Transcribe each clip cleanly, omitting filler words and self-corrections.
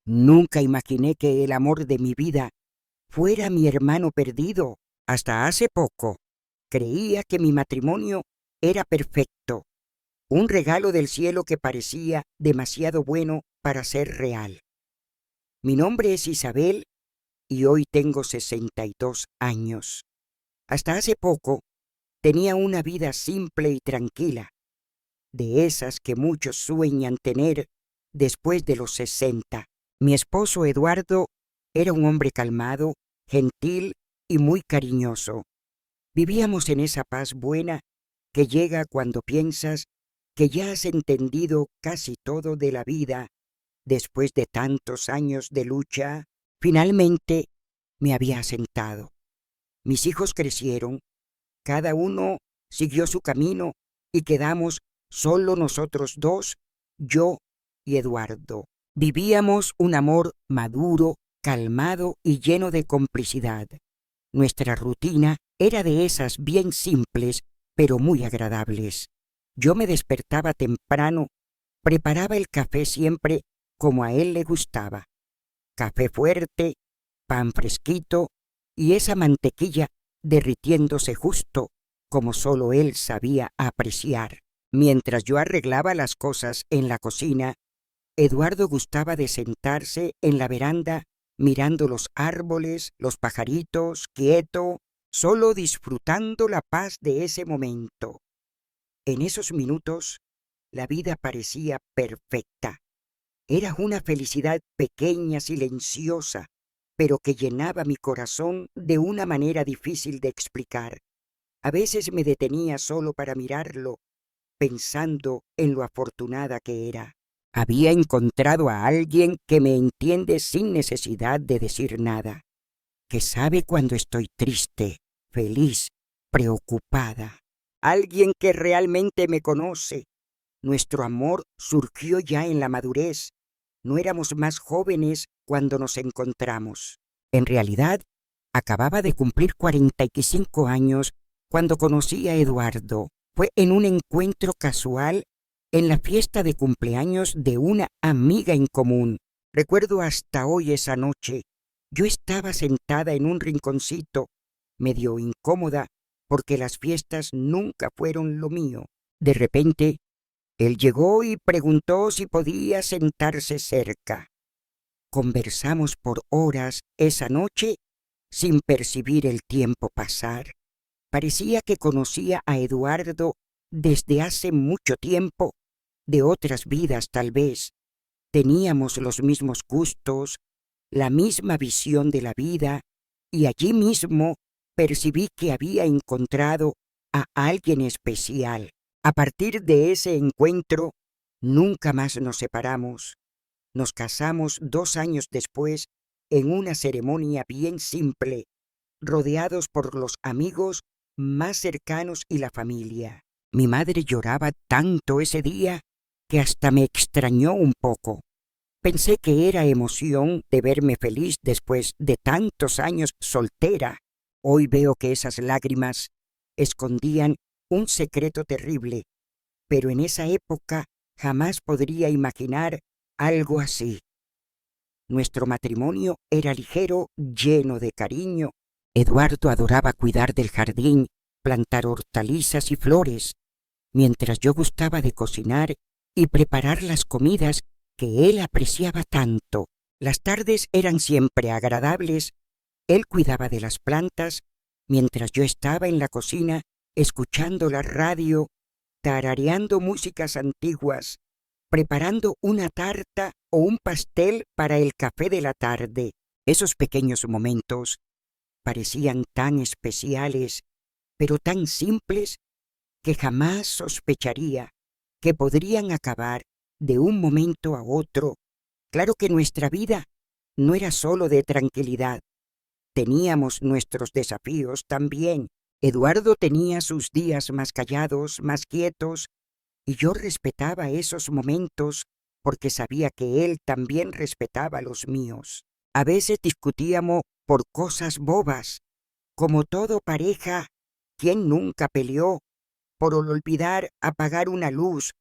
Nunca imaginé que el amor de mi vida fuera mi hermano perdido. Hasta hace poco creía que mi matrimonio era perfecto, un regalo del cielo que parecía demasiado bueno para ser real. Mi nombre es Isabel y hoy tengo 62 años. Hasta hace poco tenía una vida simple y tranquila, de esas que muchos sueñan tener después de los 60. Mi esposo Eduardo era un hombre calmado, gentil y muy cariñoso. Vivíamos en esa paz buena que llega cuando piensas que ya has entendido casi todo de la vida después de tantos años de lucha. Finalmente me había asentado. Mis hijos crecieron, cada uno siguió su camino y quedamos solo nosotros dos, yo y Eduardo. Vivíamos un amor maduro, calmado y lleno de complicidad. Nuestra rutina era de esas bien simples, pero muy agradables. Yo me despertaba temprano, preparaba el café siempre como a él le gustaba. Café fuerte, pan fresquito y esa mantequilla derritiéndose justo como solo él sabía apreciar. Mientras yo arreglaba las cosas en la cocina, Eduardo gustaba de sentarse en la veranda mirando los árboles, los pajaritos, quieto, solo disfrutando la paz de ese momento. En esos minutos, la vida parecía perfecta. Era una felicidad pequeña, silenciosa, pero que llenaba mi corazón de una manera difícil de explicar. A veces me detenía solo para mirarlo, pensando en lo afortunada que era. Había encontrado a alguien que me entiende sin necesidad de decir nada, que sabe cuando estoy triste, feliz, preocupada. Alguien que realmente me conoce. Nuestro amor surgió ya en la madurez. No éramos más jóvenes cuando nos encontramos. En realidad, acababa de cumplir 45 años cuando conocí a Eduardo. Fue en un encuentro casual en la fiesta de cumpleaños de una amiga en común. Recuerdo hasta hoy esa noche. Yo estaba sentada en un rinconcito, medio incómoda, porque las fiestas nunca fueron lo mío. De repente, él llegó y preguntó si podía sentarse cerca. Conversamos por horas esa noche sin percibir el tiempo pasar. Parecía que conocía a Eduardo desde hace mucho tiempo, de otras vidas tal vez. Teníamos los mismos gustos, la misma visión de la vida, y allí mismo percibí que había encontrado a alguien especial. A partir de ese encuentro, nunca más nos separamos. Nos casamos 2 años después en una ceremonia bien simple, rodeados por los amigos más cercanos y la familia. Mi madre lloraba tanto ese día que hasta me extrañó un poco. Pensé que era emoción de verme feliz después de tantos años soltera. Hoy veo que esas lágrimas escondían un secreto terrible, pero en esa época jamás podría imaginar algo así. Nuestro matrimonio era ligero, lleno de cariño. Eduardo adoraba cuidar del jardín, plantar hortalizas y flores, mientras yo gustaba de cocinar y preparar las comidas que él apreciaba tanto. Las tardes eran siempre agradables. Él cuidaba de las plantas, mientras yo estaba en la cocina escuchando la radio, tarareando músicas antiguas, preparando una tarta o un pastel para el café de la tarde. Esos pequeños momentos parecían tan especiales, pero tan simples, que jamás sospecharía que podrían acabar de un momento a otro. Claro que nuestra vida no era solo de tranquilidad. Teníamos nuestros desafíos también. Eduardo tenía sus días más callados, más quietos, y yo respetaba esos momentos porque sabía que él también respetaba los míos. A veces discutíamos por cosas bobas. Como todo pareja, ¿quién nunca peleó por olvidar apagar una luz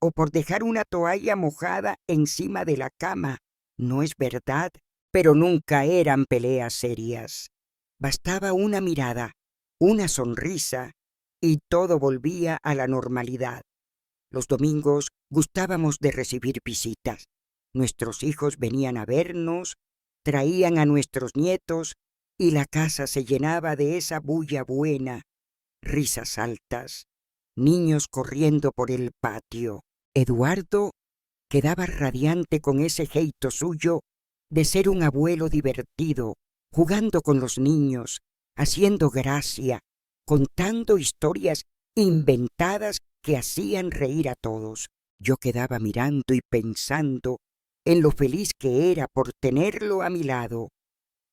o por dejar una toalla mojada encima de la cama? No es verdad, pero nunca eran peleas serias. Bastaba una mirada, una sonrisa, y todo volvía a la normalidad. Los domingos gustábamos de recibir visitas. Nuestros hijos venían a vernos, traían a nuestros nietos, y la casa se llenaba de esa bulla buena, risas altas, niños corriendo por el patio. Eduardo quedaba radiante con ese jeito suyo de ser un abuelo divertido, jugando con los niños, haciendo gracia, contando historias inventadas que hacían reír a todos. Yo quedaba mirando y pensando en lo feliz que era por tenerlo a mi lado,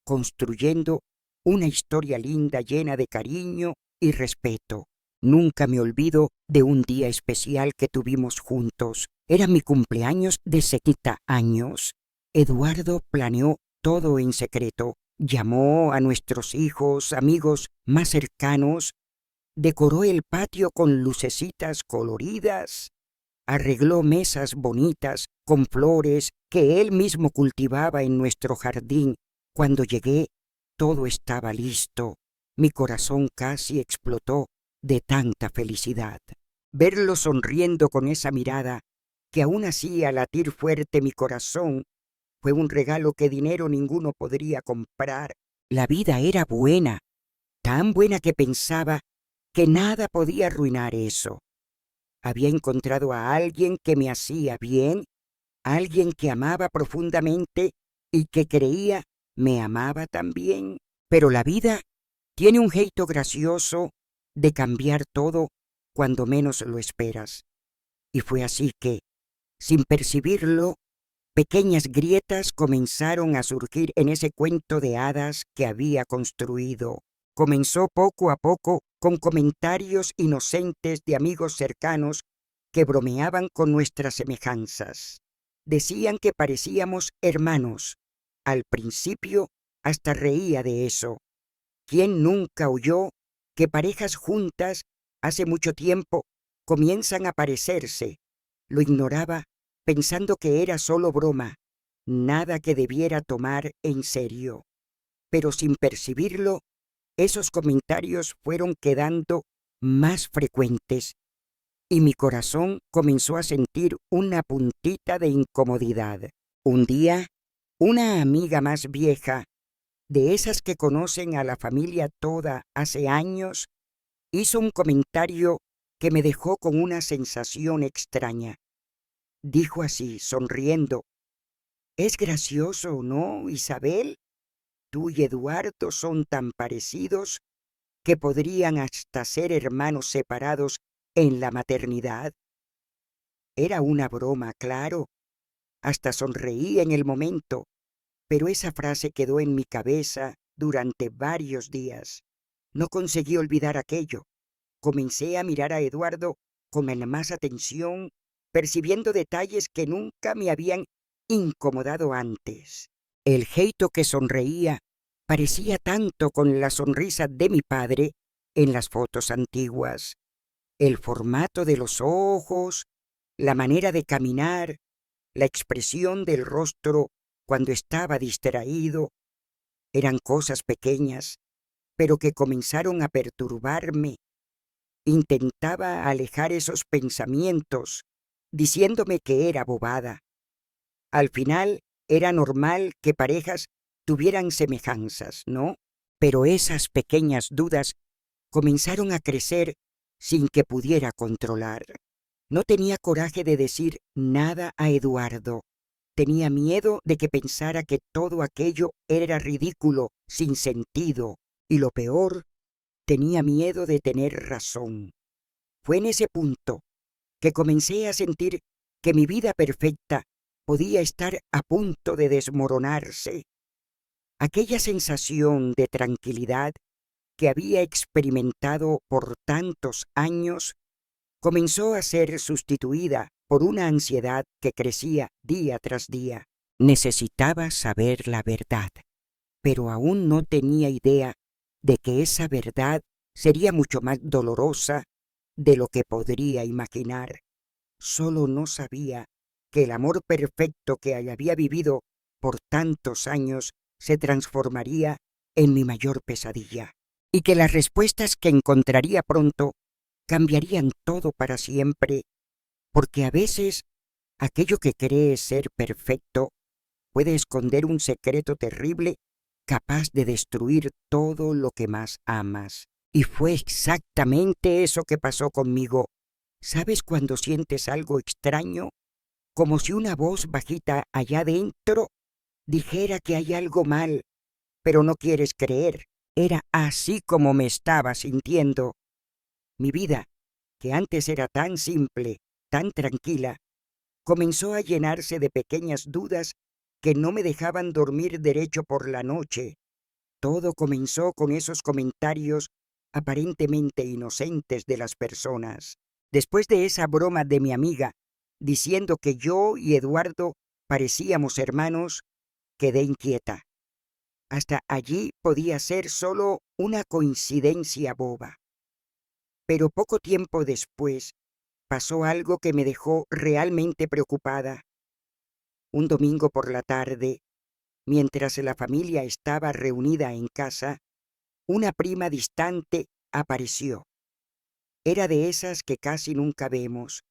construyendo una historia linda llena de cariño y respeto. Nunca me olvido de un día especial que tuvimos juntos. Era mi cumpleaños de 70 años. Eduardo planeó todo en secreto. Llamó a nuestros hijos, amigos más cercanos, decoró el patio con lucecitas coloridas, arregló mesas bonitas con flores que él mismo cultivaba en nuestro jardín. Cuando llegué, todo estaba listo. Mi corazón casi explotó de tanta felicidad. Verlo sonriendo con esa mirada que aún hacía latir fuerte mi corazón fue un regalo que dinero ninguno podría comprar. La vida era buena, tan buena que pensaba que nada podía arruinar eso. Había encontrado a alguien que me hacía bien, alguien que amaba profundamente y que creía me amaba también. Pero la vida tiene un jeito gracioso de cambiar todo cuando menos lo esperas. Y fue así que, sin percibirlo, pequeñas grietas comenzaron a surgir en ese cuento de hadas que había construido. Comenzó poco a poco con comentarios inocentes de amigos cercanos que bromeaban con nuestras semejanzas. Decían que parecíamos hermanos. Al principio hasta reía de eso. ¿Quién nunca oyó que parejas juntas hace mucho tiempo comienzan a parecerse? Lo ignoraba pensando que era solo broma, nada que debiera tomar en serio. Pero sin percibirlo, esos comentarios fueron quedando más frecuentes y mi corazón comenzó a sentir una puntita de incomodidad. Un día, una amiga más vieja, de esas que conocen a la familia toda hace años, hizo un comentario que me dejó con una sensación extraña. Dijo así, sonriendo: «Es gracioso, ¿no, Isabel? Tú y Eduardo son tan parecidos que podrían hasta ser hermanos separados en la maternidad». Era una broma, claro. Hasta sonreí en el momento, pero esa frase quedó en mi cabeza durante varios días. No conseguí olvidar aquello. Comencé a mirar a Eduardo con más atención, percibiendo detalles que nunca me habían incomodado antes. El jeito que sonreía parecía tanto con la sonrisa de mi padre en las fotos antiguas. El formato de los ojos, la manera de caminar, la expresión del rostro cuando estaba distraído, eran cosas pequeñas, pero que comenzaron a perturbarme. Intentaba alejar esos pensamientos, diciéndome que era bobada. Al final, era normal que parejas tuvieran semejanzas, ¿no? Pero esas pequeñas dudas comenzaron a crecer sin que pudiera controlar. No tenía coraje de decir nada a Eduardo. Tenía miedo de que pensara que todo aquello era ridículo, sin sentido, y lo peor, tenía miedo de tener razón. Fue en ese punto que comencé a sentir que mi vida perfecta podía estar a punto de desmoronarse. Aquella sensación de tranquilidad que había experimentado por tantos años comenzó a ser sustituida por una ansiedad que crecía día tras día. Necesitaba saber la verdad, pero aún no tenía idea de que esa verdad sería mucho más dolorosa de lo que podría imaginar. Solo no sabía que el amor perfecto que había vivido por tantos años se transformaría en mi mayor pesadilla, y que las respuestas que encontraría pronto cambiarían todo para siempre, porque a veces aquello que crees ser perfecto puede esconder un secreto terrible capaz de destruir todo lo que más amas. Y fue exactamente eso que pasó conmigo. ¿Sabes cuando sientes algo extraño? Como si una voz bajita allá dentro dijera que hay algo mal, pero no quieres creer. Era así como me estaba sintiendo. Mi vida, que antes era tan simple, tan tranquila, comenzó a llenarse de pequeñas dudas que no me dejaban dormir derecho por la noche. Todo comenzó con esos comentarios aparentemente inocentes de las personas. Después de esa broma de mi amiga, diciendo que yo y Eduardo parecíamos hermanos, quedé inquieta. Hasta allí podía ser solo una coincidencia boba. Pero poco tiempo después pasó algo que me dejó realmente preocupada. Un domingo por la tarde, mientras la familia estaba reunida en casa, una prima distante apareció. Era de esas que casi nunca vemos,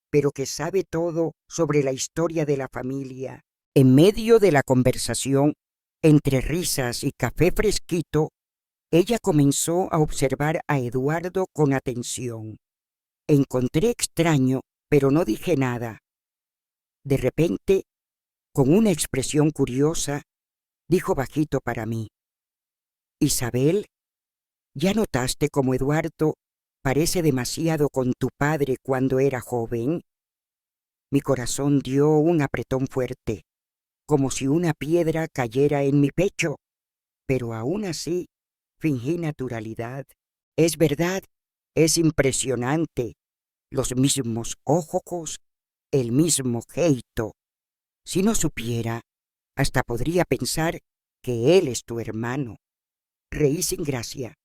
pero que sabe todo sobre la historia de la familia. En medio de la conversación, entre risas y café fresquito, ella comenzó a observar a Eduardo con atención. Encontré extraño, pero no dije nada. De repente, con una expresión curiosa, dijo bajito para mí: «Isabel, ¿ya notaste cómo Eduardo parece demasiado con tu padre cuando era joven?» Mi corazón dio un apretón fuerte, como si una piedra cayera en mi pecho, pero aún así fingí naturalidad. Es verdad, es impresionante. Los mismos ojos, el mismo geito. Si no supiera, hasta podría pensar que él es tu hermano. Reí sin gracia,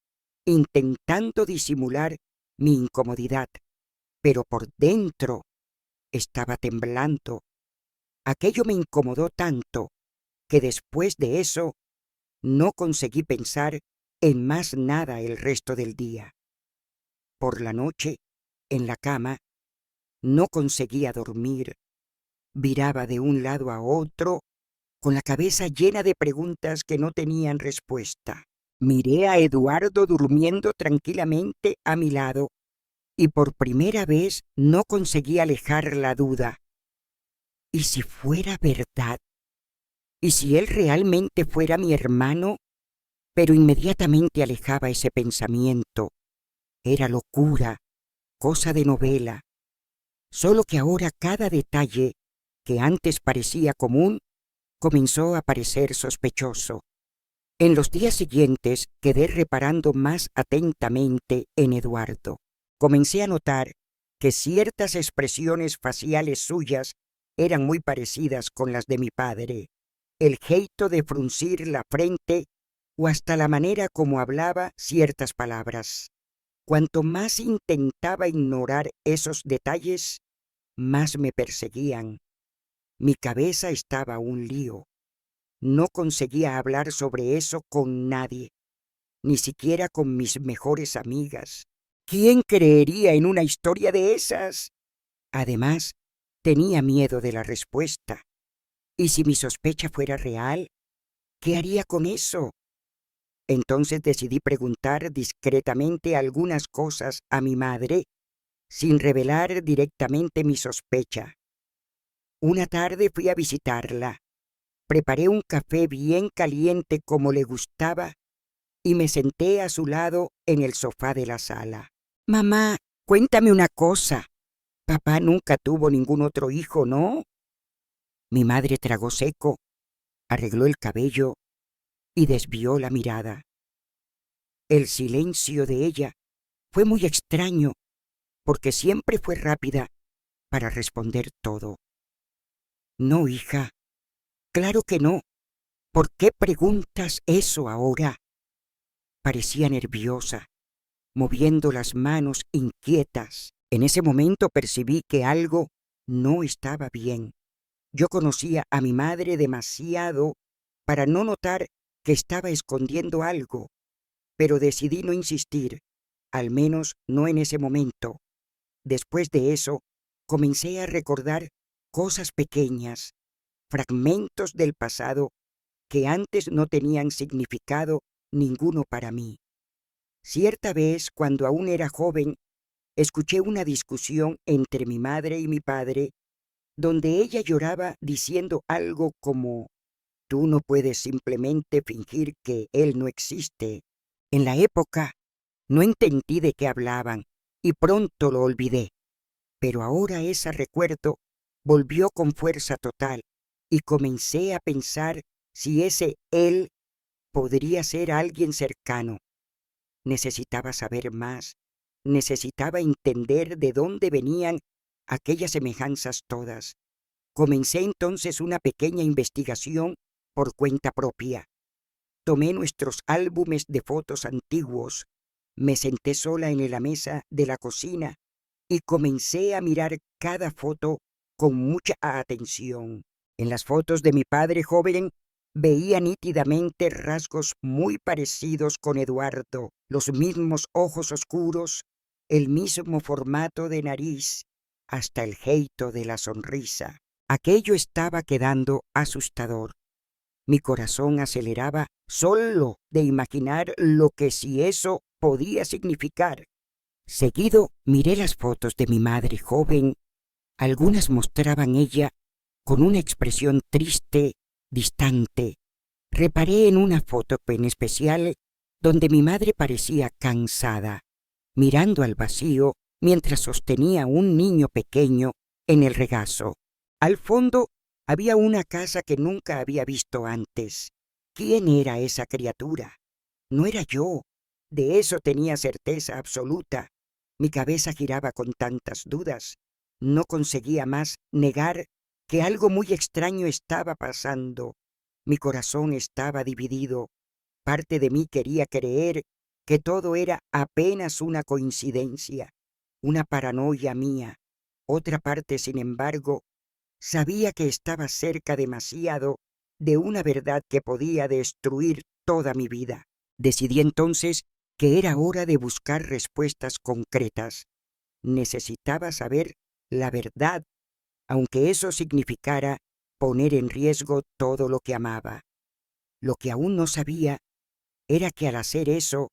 intentando disimular mi incomodidad, pero por dentro estaba temblando. Aquello me incomodó tanto que después de eso no conseguí pensar en más nada el resto del día. Por la noche, en la cama, no conseguía dormir. Viraba de un lado a otro, con la cabeza llena de preguntas que no tenían respuesta. Miré a Eduardo durmiendo tranquilamente a mi lado, y por primera vez no conseguí alejar la duda. ¿Y si fuera verdad? ¿Y si él realmente fuera mi hermano? Pero inmediatamente alejaba ese pensamiento. Era locura, cosa de novela. Solo que ahora cada detalle, que antes parecía común, comenzó a parecer sospechoso. En los días siguientes quedé reparando más atentamente en Eduardo. Comencé a notar que ciertas expresiones faciales suyas eran muy parecidas con las de mi padre. El gesto de fruncir la frente o hasta la manera como hablaba ciertas palabras. Cuanto más intentaba ignorar esos detalles, más me perseguían. Mi cabeza estaba un lío. No conseguía hablar sobre eso con nadie, ni siquiera con mis mejores amigas. ¿Quién creería en una historia de esas? Además, tenía miedo de la respuesta. ¿Y si mi sospecha fuera real? ¿Qué haría con eso? Entonces decidí preguntar discretamente algunas cosas a mi madre, sin revelar directamente mi sospecha. Una tarde fui a visitarla. Preparé un café bien caliente como le gustaba y me senté a su lado en el sofá de la sala. «Mamá, cuéntame una cosa. Papá nunca tuvo ningún otro hijo, ¿no?» Mi madre tragó seco, arregló el cabello y desvió la mirada. El silencio de ella fue muy extraño, porque siempre fue rápida para responder todo. «No, hija, claro que no. ¿Por qué preguntas eso ahora?» Parecía nerviosa, moviendo las manos inquietas. En ese momento percibí que algo no estaba bien. Yo conocía a mi madre demasiado para no notar que estaba escondiendo algo, pero decidí no insistir, al menos no en ese momento. Después de eso, comencé a recordar cosas pequeñas, fragmentos del pasado que antes no tenían significado ninguno para mí. Cierta vez, cuando aún era joven, escuché una discusión entre mi madre y mi padre, donde ella lloraba diciendo algo como: tú no puedes simplemente fingir que él no existe. En la época no entendí de qué hablaban y pronto lo olvidé, pero ahora ese recuerdo volvió con fuerza total y comencé a pensar si ese él podría ser alguien cercano. Necesitaba saber más, necesitaba entender de dónde venían aquellas semejanzas todas. Comencé entonces una pequeña investigación por cuenta propia. Tomé nuestros álbumes de fotos antiguos, me senté sola en la mesa de la cocina y comencé a mirar cada foto con mucha atención. En las fotos de mi padre joven veía nítidamente rasgos muy parecidos con Eduardo, los mismos ojos oscuros, el mismo formato de nariz, hasta el jeito de la sonrisa. Aquello estaba quedando asustador. Mi corazón aceleraba solo de imaginar lo que si eso podía significar. Seguido miré las fotos de mi madre joven. Algunas mostraban ella con una expresión triste, distante. Reparé en una foto en especial donde mi madre parecía cansada, mirando al vacío mientras sostenía un niño pequeño en el regazo. Al fondo había una casa que nunca había visto antes. ¿Quién era esa criatura? No era yo. De eso tenía certeza absoluta. Mi cabeza giraba con tantas dudas. No conseguía más negar que algo muy extraño estaba pasando. Mi corazón estaba dividido. Parte de mí quería creer que todo era apenas una coincidencia, una paranoia mía. Otra parte, sin embargo, sabía que estaba cerca demasiado de una verdad que podía destruir toda mi vida. Decidí entonces que era hora de buscar respuestas concretas. Necesitaba saber la verdad, aunque eso significara poner en riesgo todo lo que amaba. Lo que aún no sabía era que al hacer eso,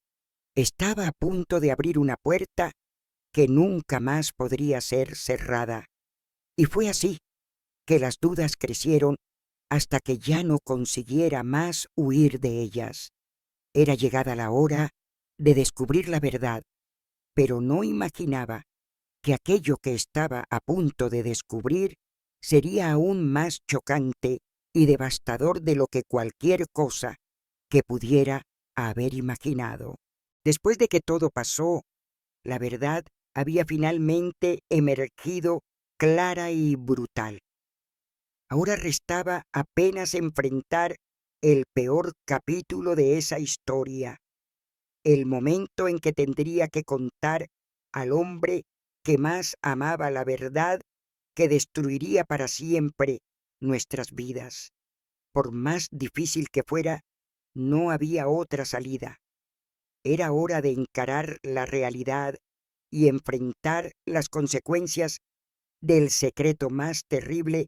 estaba a punto de abrir una puerta que nunca más podría ser cerrada. Y fue así que las dudas crecieron hasta que ya no consiguiera más huir de ellas. Era llegada la hora de descubrir la verdad, pero no imaginaba que aquello que estaba a punto de descubrir sería aún más chocante y devastador de lo que cualquier cosa que pudiera haber imaginado. Después de que todo pasó, la verdad había finalmente emergido clara y brutal. Ahora restaba apenas enfrentar el peor capítulo de esa historia, el momento en que tendría que contar al hombre que más amaba la verdad que destruiría para siempre nuestras vidas. Por más difícil que fuera, no había otra salida. Era hora de encarar la realidad y enfrentar las consecuencias del secreto más terrible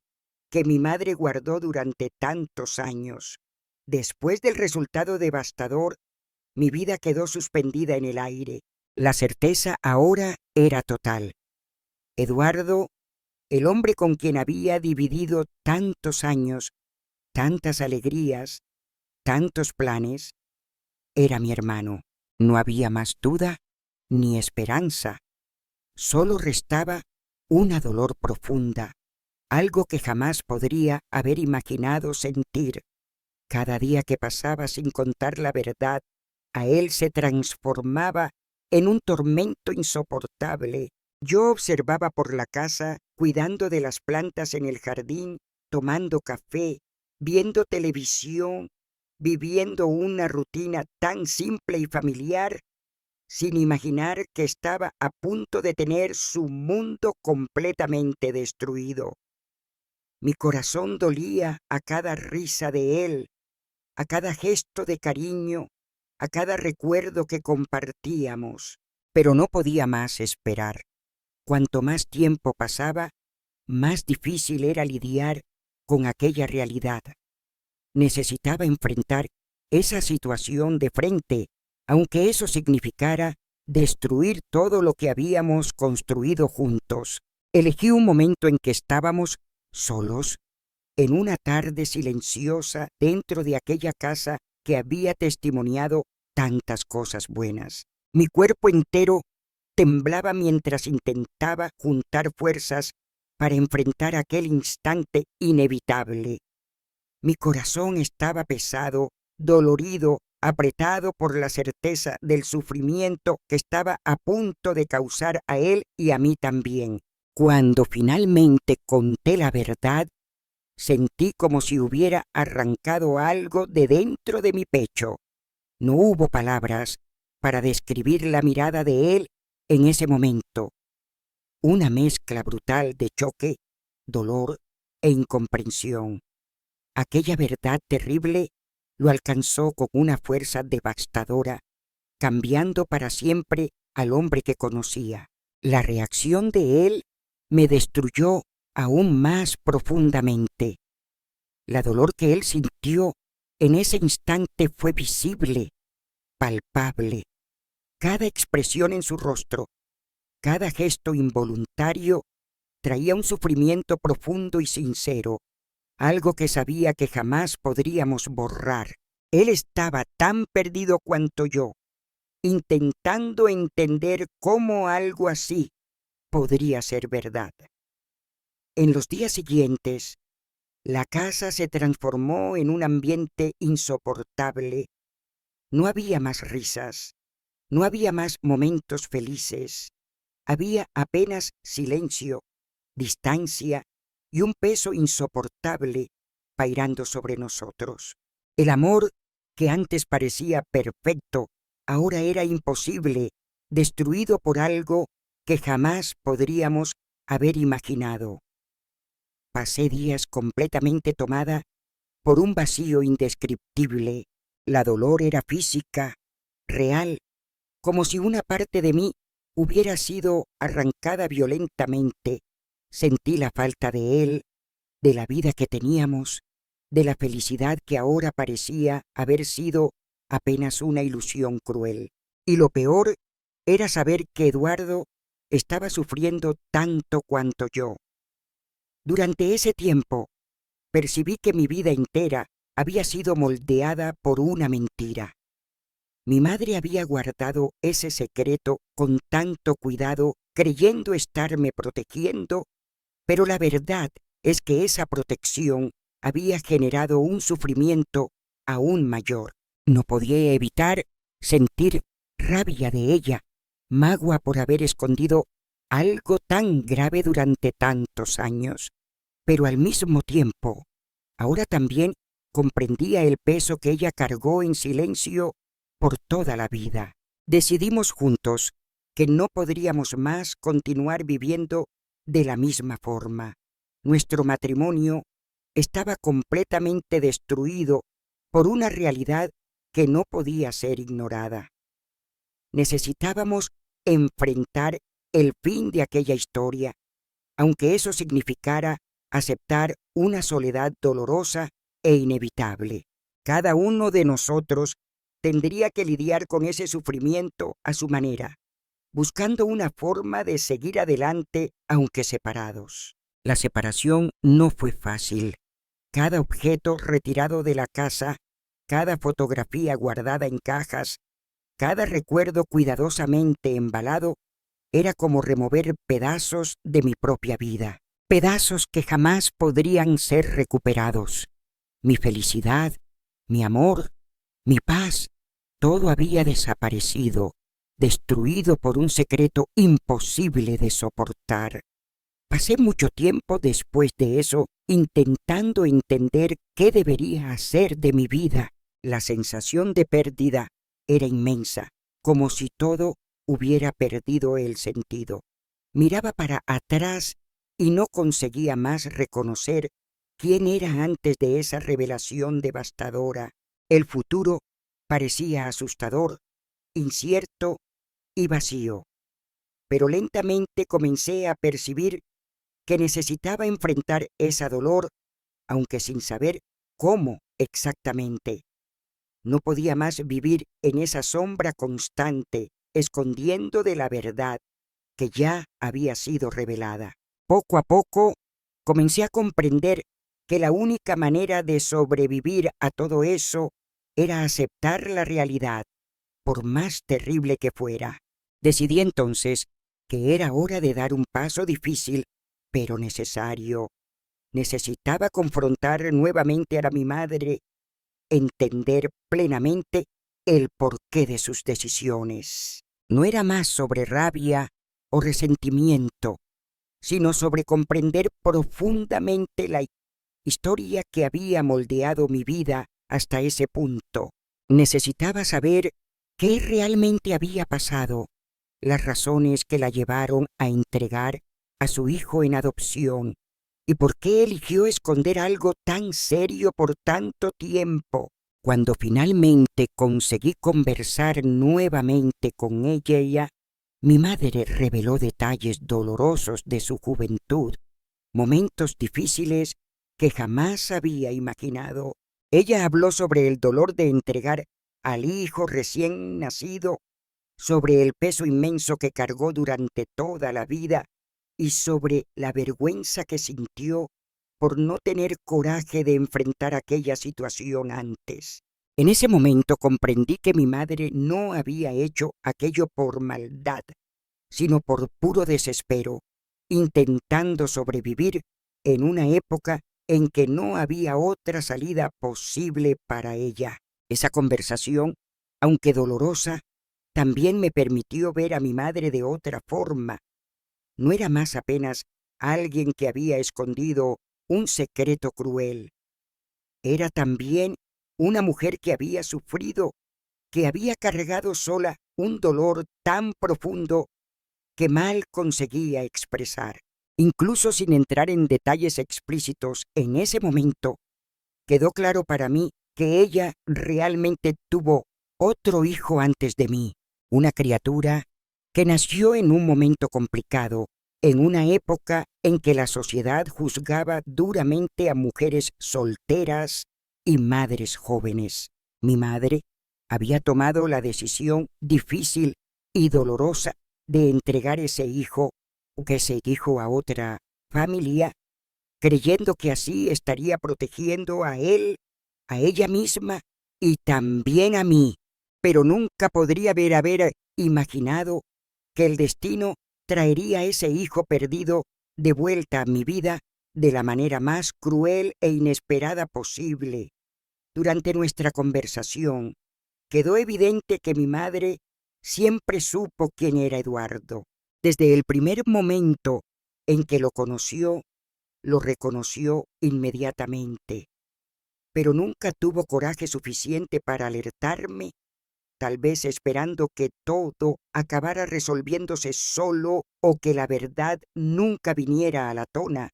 que mi madre guardó durante tantos años. Después del resultado devastador, mi vida quedó suspendida en el aire. La certeza ahora era total. Eduardo, el hombre con quien había dividido tantos años, tantas alegrías, tantos planes, era mi hermano. No había más duda ni esperanza. Solo restaba una dolor profunda, algo que jamás podría haber imaginado sentir. Cada día que pasaba sin contar la verdad, a él se transformaba en un tormento insoportable. Yo observaba por la casa, cuidando de las plantas en el jardín, tomando café, viendo televisión, viviendo una rutina tan simple y familiar, sin imaginar que estaba a punto de tener su mundo completamente destruido. Mi corazón dolía a cada risa de él, a cada gesto de cariño, a cada recuerdo que compartíamos. Pero no podía más esperar. Cuanto más tiempo pasaba, más difícil era lidiar con aquella realidad. Necesitaba enfrentar esa situación de frente, aunque eso significara destruir todo lo que habíamos construido juntos. Elegí un momento en que estábamos solos, en una tarde silenciosa dentro de aquella casa que había testimoniado tantas cosas buenas. Mi cuerpo entero temblaba mientras intentaba juntar fuerzas para enfrentar aquel instante inevitable. Mi corazón estaba pesado, dolorido, apretado por la certeza del sufrimiento que estaba a punto de causar a él y a mí también. Cuando finalmente conté la verdad, sentí como si hubiera arrancado algo de dentro de mi pecho. No hubo palabras para describir la mirada de él en ese momento. Una mezcla brutal de choque, dolor e incomprensión. Aquella verdad terrible lo alcanzó con una fuerza devastadora, cambiando para siempre al hombre que conocía. La reacción de él me destruyó aún más profundamente. La dolor que él sintió en ese instante fue visible, palpable. Cada expresión en su rostro, cada gesto involuntario traía un sufrimiento profundo y sincero, algo que sabía que jamás podríamos borrar. Él estaba tan perdido cuanto yo, intentando entender cómo algo así podría ser verdad. En los días siguientes, la casa se transformó en un ambiente insoportable. No había más risas, no había más momentos felices. Había apenas silencio, distancia y un peso insoportable pairando sobre nosotros. El amor, que antes parecía perfecto, ahora era imposible, destruido por algo que jamás podríamos haber imaginado. Pasé días completamente tomada por un vacío indescriptible. La dolor era física, real, como si una parte de mí hubiera sido arrancada violentamente. Sentí la falta de él, de la vida que teníamos, de la felicidad que ahora parecía haber sido apenas una ilusión cruel. Y lo peor era saber que Eduardo estaba sufriendo tanto cuanto yo. Durante ese tiempo, percibí que mi vida entera había sido moldeada por una mentira. Mi madre había guardado ese secreto con tanto cuidado, creyendo estarme protegiendo, pero la verdad es que esa protección había generado un sufrimiento aún mayor. No podía evitar sentir rabia de ella, magua por haber escondido algo tan grave durante tantos años. Pero al mismo tiempo, ahora también comprendía el peso que ella cargó en silencio por toda la vida. Decidimos juntos que no podríamos más continuar viviendo de la misma forma. Nuestro matrimonio estaba completamente destruido por una realidad que no podía ser ignorada. Necesitábamos enfrentar el fin de aquella historia, aunque eso significara aceptar una soledad dolorosa e inevitable. Cada uno de nosotros tendría que lidiar con ese sufrimiento a su manera, buscando una forma de seguir adelante aunque separados. La separación no fue fácil. Cada objeto retirado de la casa, cada fotografía guardada en cajas, cada recuerdo cuidadosamente embalado, era como remover pedazos de mi propia vida, pedazos que jamás podrían ser recuperados. Mi felicidad, mi amor, mi paz, todo había desaparecido, destruido por un secreto imposible de soportar. Pasé mucho tiempo después de eso intentando entender qué debería hacer de mi vida. La sensación de pérdida era inmensa, como si todo hubiera perdido el sentido. Miraba para atrás y no conseguía más reconocer quién era antes de esa revelación devastadora. El futuro parecía asustador, incierto y vacío. Pero lentamente comencé a percibir que necesitaba enfrentar ese dolor, aunque sin saber cómo exactamente. No podía más vivir en esa sombra constante, escondiendo de la verdad que ya había sido revelada. Poco a poco comencé a comprender que la única manera de sobrevivir a todo eso era aceptar la realidad, por más terrible que fuera. Decidí entonces que era hora de dar un paso difícil, pero necesario. Necesitaba confrontar nuevamente a mi madre, entender plenamente el porqué de sus decisiones. No era más sobre rabia o resentimiento, sino sobre comprender profundamente la historia que había moldeado mi vida hasta ese punto. Necesitaba saber qué realmente había pasado, las razones que la llevaron a entregar a su hijo en adopción y por qué eligió esconder algo tan serio por tanto tiempo. Cuando finalmente conseguí conversar nuevamente con ella, mi madre reveló detalles dolorosos de su juventud, momentos difíciles que jamás había imaginado. Ella habló sobre el dolor de entregar al hijo recién nacido, sobre el peso inmenso que cargó durante toda la vida y sobre la vergüenza que sintió por no tener coraje de enfrentar aquella situación antes. En ese momento comprendí que mi madre no había hecho aquello por maldad, sino por puro desespero, intentando sobrevivir en una época en que no había otra salida posible para ella. Esa conversación, aunque dolorosa, también me permitió ver a mi madre de otra forma. No era más apenas alguien que había escondido un secreto cruel. Era también una mujer que había sufrido, que había cargado sola un dolor tan profundo que mal conseguía expresar. Incluso sin entrar en detalles explícitos, en ese momento quedó claro para mí que ella realmente tuvo otro hijo antes de mí, una criatura que nació en un momento complicado, en una época en que la sociedad juzgaba duramente a mujeres solteras y madres jóvenes. Mi madre había tomado la decisión difícil y dolorosa de entregar ese hijo a otra familia, creyendo que así estaría protegiendo a él, a ella misma y también a mí, pero nunca podría haber imaginado que el destino traería ese hijo perdido de vuelta a mi vida de la manera más cruel e inesperada posible. Durante nuestra conversación, quedó evidente que mi madre siempre supo quién era Eduardo. Desde el primer momento en que lo conoció, lo reconoció inmediatamente, pero nunca tuvo coraje suficiente para alertarme, tal vez esperando que todo acabara resolviéndose solo o que la verdad nunca viniera a la tona.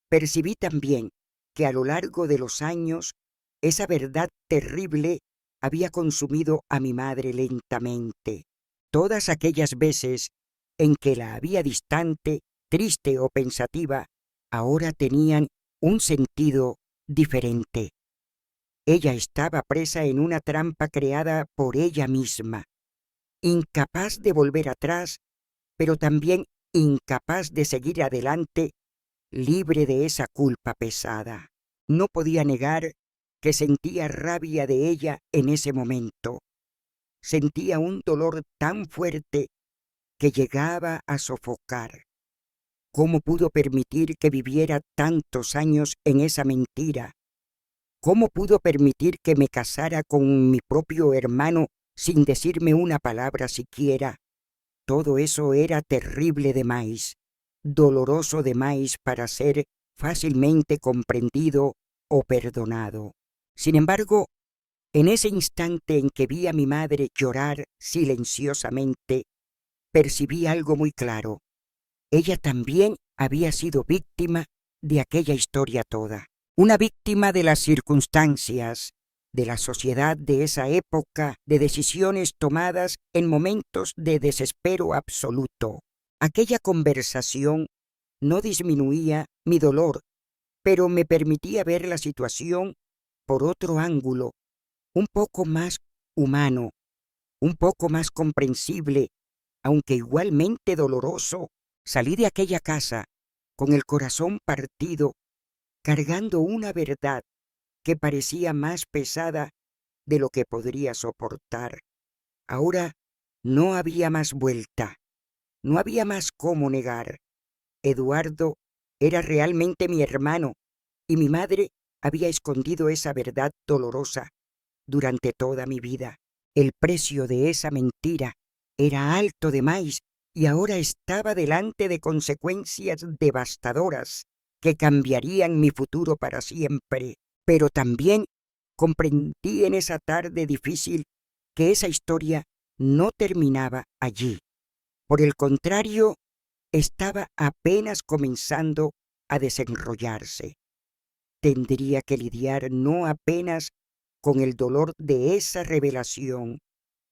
Percibí también que a lo largo de los años esa verdad terrible había consumido a mi madre lentamente. Todas aquellas veces en que la había distante, triste o pensativa, ahora tenían un sentido diferente. Ella estaba presa en una trampa creada por ella misma, incapaz de volver atrás, pero también incapaz de seguir adelante, libre de esa culpa pesada. No podía negar que sentía rabia de ella en ese momento. Sentía un dolor tan fuerte que llegaba a sofocar. ¿Cómo pudo permitir que viviera tantos años en esa mentira? ¿Cómo pudo permitir que me casara con mi propio hermano sin decirme una palabra siquiera? Todo eso era terrible de más, doloroso de más para ser fácilmente comprendido o perdonado. Sin embargo, en ese instante en que vi a mi madre llorar silenciosamente, percibí algo muy claro. Ella también había sido víctima de aquella historia toda. una víctima de las circunstancias, de la sociedad de esa época, de decisiones tomadas en momentos de desespero absoluto. Aquella conversación no disminuía mi dolor, pero me permitía ver la situación por otro ángulo, un poco más humano, un poco más comprensible, aunque igualmente doloroso. Salí de aquella casa con el corazón partido, cargando una verdad que parecía más pesada de lo que podría soportar. Ahora no había más vuelta, no había más cómo negar. Eduardo era realmente mi hermano y mi madre había escondido esa verdad dolorosa durante toda mi vida. El precio de esa mentira era alto de más y ahora estaba delante de consecuencias devastadoras que cambiarían mi futuro para siempre. Pero también comprendí en esa tarde difícil que esa historia no terminaba allí. Por el contrario, estaba apenas comenzando a desenrollarse. Tendría que lidiar no apenas con el dolor de esa revelación,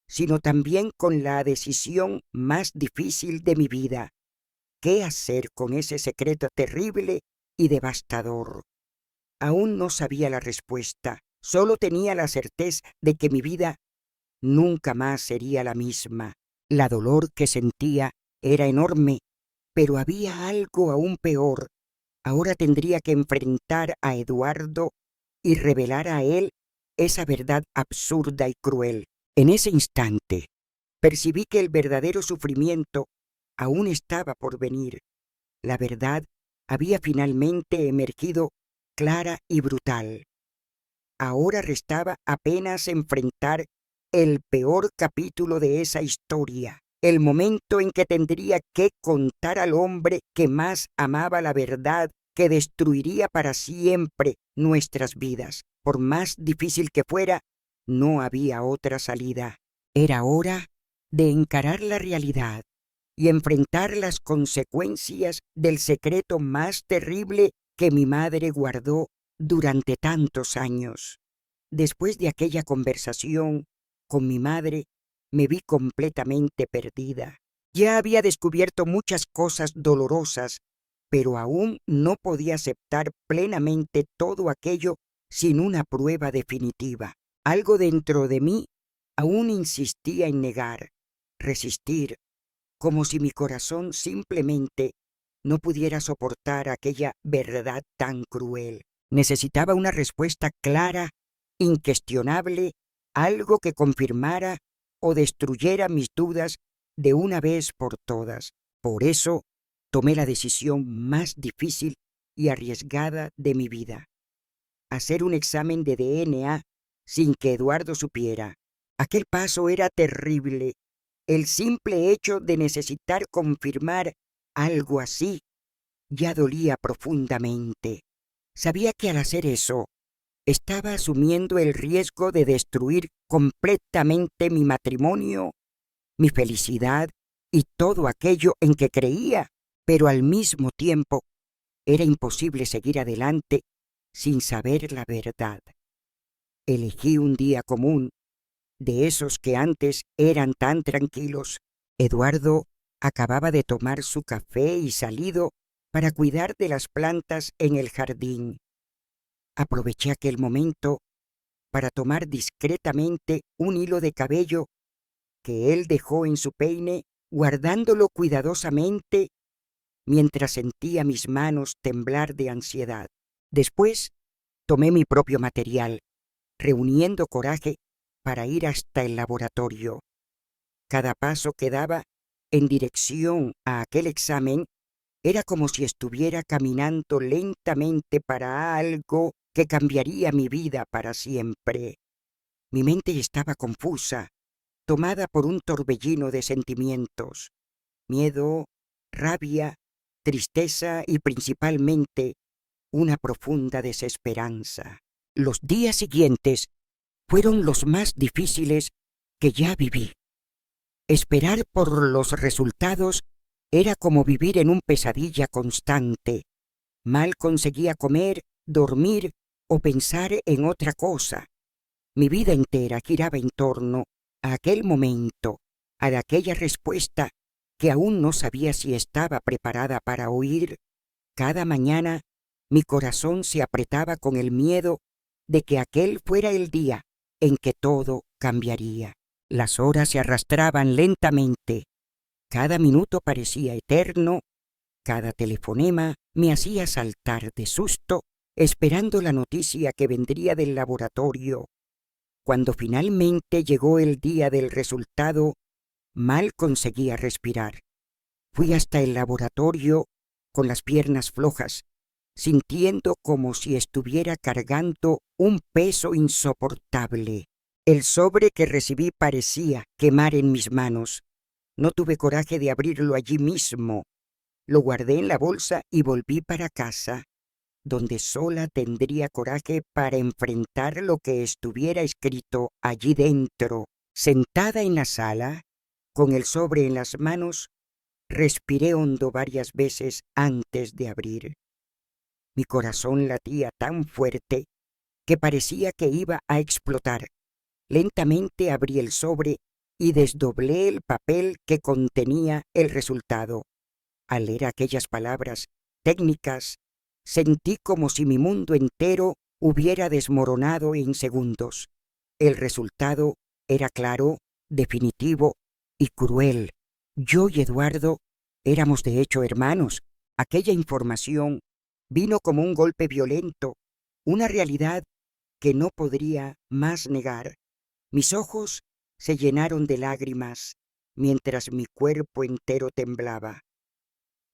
sino también con la decisión más difícil de mi vida: ¿qué hacer con ese secreto terrible y devastador? Aún no sabía la respuesta, solo tenía la certeza de que mi vida nunca más sería la misma. La dolor que sentía era enorme, pero había algo aún peor. Ahora tendría que enfrentar a Eduardo y revelar a él esa verdad absurda y cruel. En ese instante, percibí que el verdadero sufrimiento aún estaba por venir. La verdad había finalmente emergido clara y brutal. Ahora restaba apenas enfrentar el peor capítulo de esa historia, el momento en que tendría que contar al hombre que más amaba la verdad, que destruiría para siempre nuestras vidas. Por más difícil que fuera, no había otra salida. Era hora de encarar la realidad y enfrentar las consecuencias del secreto más terrible que mi madre guardó durante tantos años. Después de aquella conversación con mi madre, me vi completamente perdida. Ya había descubierto muchas cosas dolorosas, pero aún no podía aceptar plenamente todo aquello sin una prueba definitiva. Algo dentro de mí aún insistía en negar, resistir, como si mi corazón simplemente no pudiera soportar aquella verdad tan cruel. Necesitaba una respuesta clara, incuestionable, algo que confirmara o destruyera mis dudas de una vez por todas. Por eso tomé la decisión más difícil y arriesgada de mi vida: hacer un examen de DNA sin que Eduardo supiera. Aquel paso era terrible. El simple hecho de necesitar confirmar algo así ya dolía profundamente. Sabía que al hacer eso, estaba asumiendo el riesgo de destruir completamente mi matrimonio, mi felicidad y todo aquello en que creía, pero al mismo tiempo era imposible seguir adelante sin saber la verdad. Elegí un día común, de esos que antes eran tan tranquilos. Eduardo acababa de tomar su café y salido para cuidar de las plantas en el jardín. Aproveché aquel momento para tomar discretamente un hilo de cabello que él dejó en su peine, guardándolo cuidadosamente mientras sentía mis manos temblar de ansiedad. Después tomé mi propio material, reuniendo coraje para ir hasta el laboratorio. Cada paso que daba en dirección a aquel examen era como si estuviera caminando lentamente para algo que cambiaría mi vida para siempre. Mi mente estaba confusa, tomada por un torbellino de sentimientos: miedo, rabia, tristeza y principalmente una profunda desesperanza. Los días siguientes fueron los más difíciles que ya viví. Esperar por los resultados era como vivir en una pesadilla constante. Mal conseguía comer dormir o pensar en otra cosa. Mi vida entera giraba en torno a aquel momento, a aquella respuesta que aún no sabía si estaba preparada para oír. Cada mañana mi corazón se apretaba con el miedo de que aquel fuera el día en que todo cambiaría. Las horas se arrastraban lentamente. Cada minuto parecía eterno. Cada telefonema me hacía saltar de susto, esperando la noticia que vendría del laboratorio. Cuando finalmente llegó el día del resultado, mal conseguía respirar. Fui hasta el laboratorio con las piernas flojas, sintiendo como si estuviera cargando un peso insoportable. El sobre que recibí parecía quemar en mis manos. No tuve coraje de abrirlo allí mismo. Lo guardé en la bolsa y volví para casa, donde sola tendría coraje para enfrentar lo que estuviera escrito allí dentro. Sentada en la sala, con el sobre en las manos, respiré hondo varias veces antes de abrir. Mi corazón latía tan fuerte que parecía que iba a explotar. Lentamente abrí el sobre y desdoblé el papel que contenía el resultado. Al leer aquellas palabras técnicas, sentí como si mi mundo entero hubiera desmoronado en segundos. El resultado era claro, definitivo y cruel. Yo y Eduardo éramos de hecho hermanos. Aquella información vino como un golpe violento, una realidad que no podría más negar. Mis ojos se llenaron de lágrimas mientras mi cuerpo entero temblaba.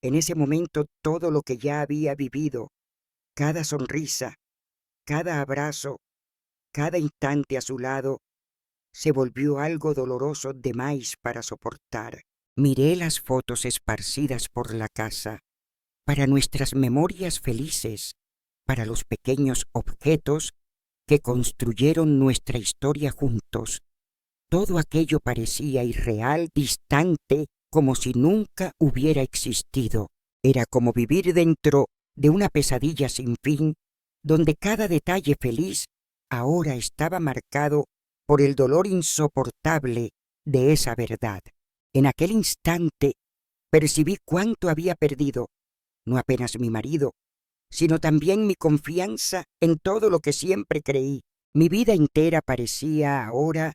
En ese momento todo lo que ya había vivido, cada sonrisa, cada abrazo, cada instante a su lado, se volvió algo doloroso de más para soportar. Miré las fotos esparcidas por la casa, para nuestras memorias felices, para los pequeños objetos que construyeron nuestra historia juntos. Todo aquello parecía irreal, distante, como si nunca hubiera existido. Era como vivir dentro de una pesadilla sin fin, donde cada detalle feliz ahora estaba marcado por el dolor insoportable de esa verdad. En aquel instante percibí cuánto había perdido, no apenas mi marido, sino también mi confianza en todo lo que siempre creí. Mi vida entera parecía ahora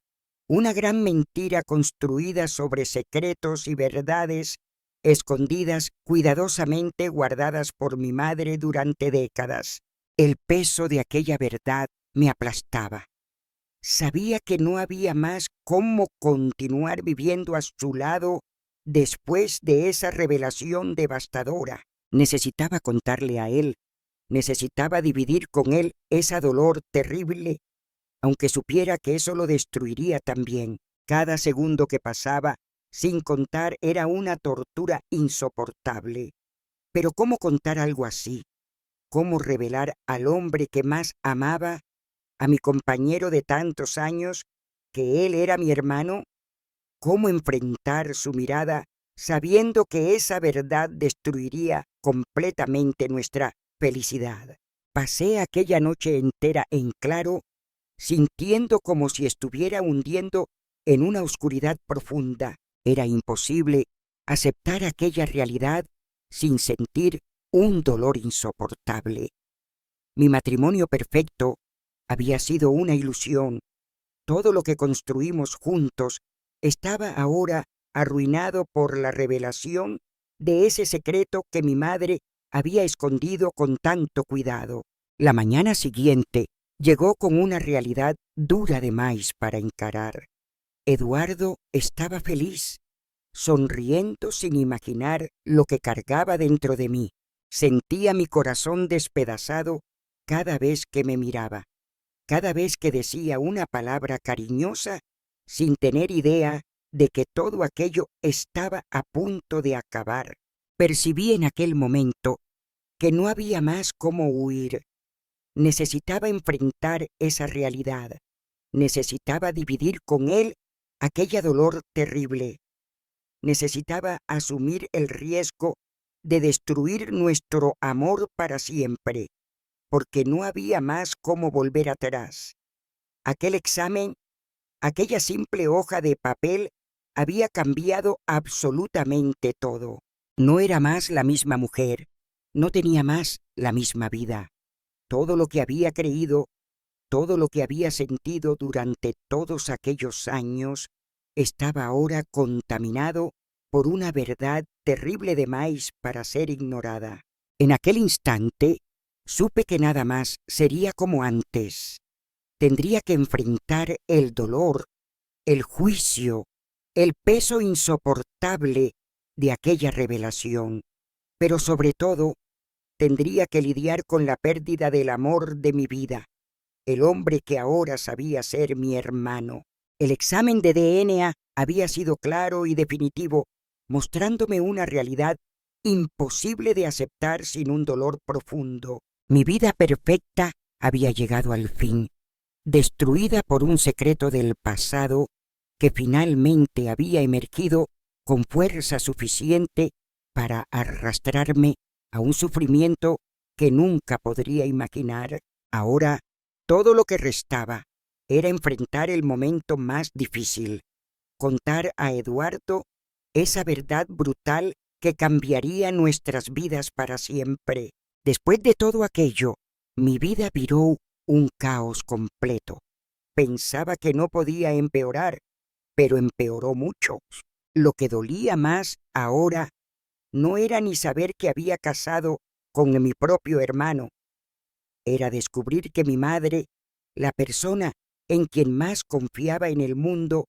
una gran mentira construida sobre secretos y verdades escondidas, cuidadosamente guardadas por mi madre durante décadas. El peso de aquella verdad me aplastaba. Sabía que no había más cómo continuar viviendo a su lado después de esa revelación devastadora. Necesitaba contarle a él, necesitaba dividir con él ese dolor terrible, aunque supiera que eso lo destruiría también. Cada segundo que pasaba sin contar era una tortura insoportable. Pero ¿cómo contar algo así? ¿Cómo revelar al hombre que más amaba, a mi compañero de tantos años, que él era mi hermano? ¿Cómo enfrentar su mirada sabiendo que esa verdad destruiría completamente nuestra felicidad? Pasé aquella noche entera en claro, sintiendo como si estuviera hundiendo en una oscuridad profunda. Era imposible aceptar aquella realidad sin sentir un dolor insoportable. Mi matrimonio perfecto había sido una ilusión. Todo lo que construimos juntos estaba ahora arruinado por la revelación de ese secreto que mi madre había escondido con tanto cuidado. La mañana siguiente llegó con una realidad dura de más para encarar. Eduardo estaba feliz, sonriendo sin imaginar lo que cargaba dentro de mí. Sentía mi corazón despedazado cada vez que me miraba, cada vez que decía una palabra cariñosa, sin tener idea de que todo aquello estaba a punto de acabar. Percibí en aquel momento que no había más cómo huir. Necesitaba enfrentar esa realidad. Necesitaba dividir con él aquella dolor terrible. Necesitaba asumir el riesgo de destruir nuestro amor para siempre. porque no había más cómo volver atrás. Aquel examen, aquella simple hoja de papel, había cambiado absolutamente todo. No era más la misma mujer, no tenía más la misma vida. Todo lo que había creído, todo lo que había sentido durante todos aquellos años, estaba ahora contaminado por una verdad terrible de más para ser ignorada. En aquel instante, supe que nada más sería como antes. Tendría que enfrentar el dolor, el juicio, el peso insoportable de aquella revelación, pero sobre todo tendría que lidiar con la pérdida del amor de mi vida, el hombre que ahora sabía ser mi hermano. El examen de DNA había sido claro y definitivo, mostrándome una realidad imposible de aceptar sin un dolor profundo. Mi vida perfecta había llegado al fin, destruida por un secreto del pasado que finalmente había emergido con fuerza suficiente para arrastrarme a un sufrimiento que nunca podría imaginar. Ahora, todo lo que restaba era enfrentar el momento más difícil, contar a Eduardo esa verdad brutal que cambiaría nuestras vidas para siempre. Después de todo aquello, mi vida viró un caos completo. Pensaba que no podía empeorar, pero empeoró mucho. Lo que dolía más ahora no era ni saber que había casado con mi propio hermano, era descubrir que mi madre, la persona en quien más confiaba en el mundo,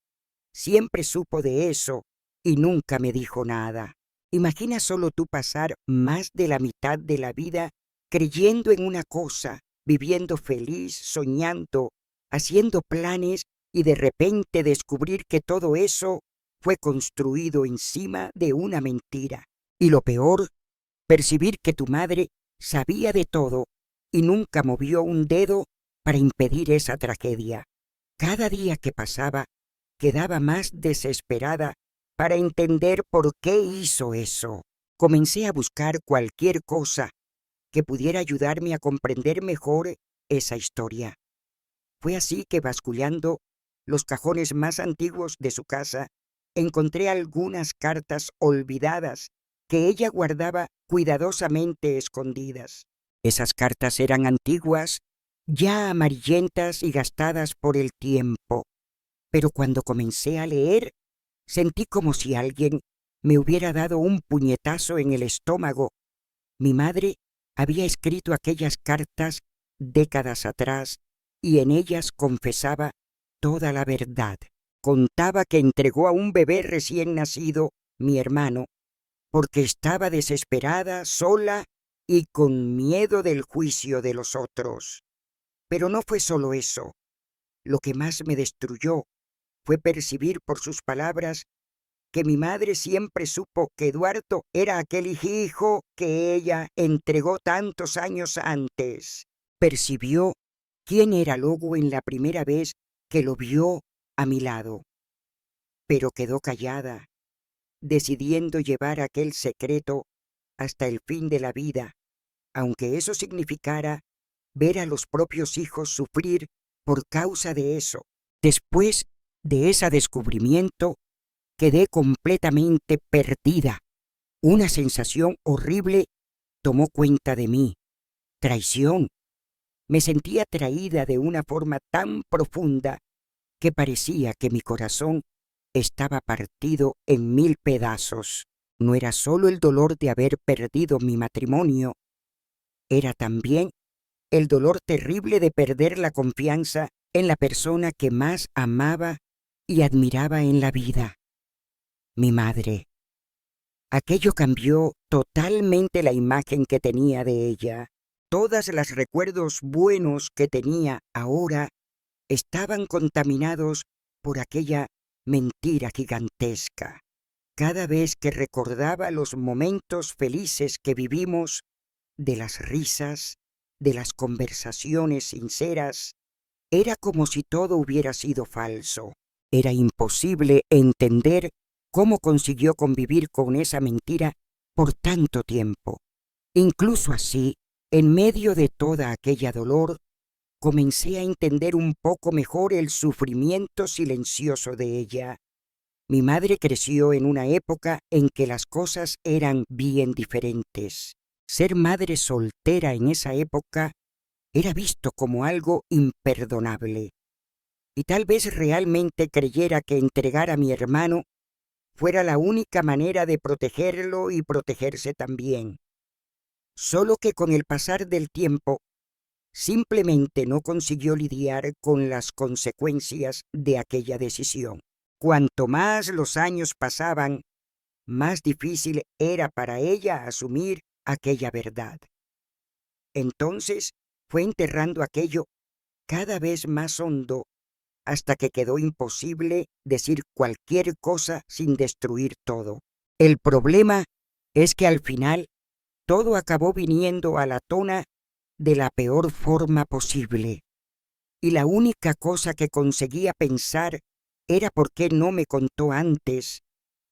siempre supo de eso y nunca me dijo nada. Imagina solo tú pasar más de la mitad de la vida creyendo en una cosa, viviendo feliz, soñando, haciendo planes y de repente descubrir que todo eso fue construido encima de una mentira. Y lo peor, percibir que tu madre sabía de todo y nunca movió un dedo para impedir esa tragedia. Cada día que pasaba, quedaba más desesperada para entender por qué hizo eso. Comencé a buscar cualquier cosa que pudiera ayudarme a comprender mejor esa historia. Fue así que, basculando los cajones más antiguos de su casa, encontré algunas cartas olvidadas que ella guardaba cuidadosamente escondidas. Esas cartas eran antiguas, ya amarillentas y gastadas por el tiempo, pero cuando comencé a leer, sentí como si alguien me hubiera dado un puñetazo en el estómago. Mi madre había escrito aquellas cartas décadas atrás y en ellas confesaba toda la verdad. Contaba que entregó a un bebé recién nacido, mi hermano, porque estaba desesperada, sola y con miedo del juicio de los otros. Pero no fue solo eso. Lo que más me destruyó fue percibir por sus palabras que mi madre siempre supo que Eduardo era aquel hijo que ella entregó tantos años antes. Percibió quién era Lobo en la primera vez que lo vio a mi lado, pero quedó callada, decidiendo llevar aquel secreto hasta el fin de la vida, aunque eso significara ver a los propios hijos sufrir por causa de eso. Después de ese descubrimiento, quedé completamente perdida. Una sensación horrible tomó cuenta de mí. Traición. Me sentía atraída de una forma tan profunda que parecía que mi corazón estaba partido en 1000 pedazos. No era solo el dolor de haber perdido mi matrimonio, era también el dolor terrible de perder la confianza en la persona que más amaba y admiraba en la vida, mi madre. Aquello cambió totalmente la imagen que tenía de ella. Todos los recuerdos buenos que tenía ahora estaban contaminados por aquella mentira gigantesca. Cada vez que recordaba los momentos felices que vivimos, de las risas, de las conversaciones sinceras, era como si todo hubiera sido falso. Era imposible entender cómo consiguió convivir con esa mentira por tanto tiempo. Incluso así, En medio de toda aquella dolor, comencé a entender un poco mejor el sufrimiento silencioso de ella. Mi madre creció en una época en que las cosas eran bien diferentes. Ser madre soltera en esa época era visto como algo imperdonable. Y tal vez realmente creyera que entregar a mi hermano fuera la única manera de protegerlo y protegerse también. Solo que con el pasar del tiempo, simplemente no consiguió lidiar con las consecuencias de aquella decisión. Cuanto más los años pasaban, más difícil era para ella asumir aquella verdad. Entonces fue enterrando aquello cada vez más hondo hasta que quedó imposible decir cualquier cosa sin destruir todo. El problema es que al final todo acabó viniendo a la tona de la peor forma posible. Y la única cosa que conseguía pensar era por qué no me contó antes,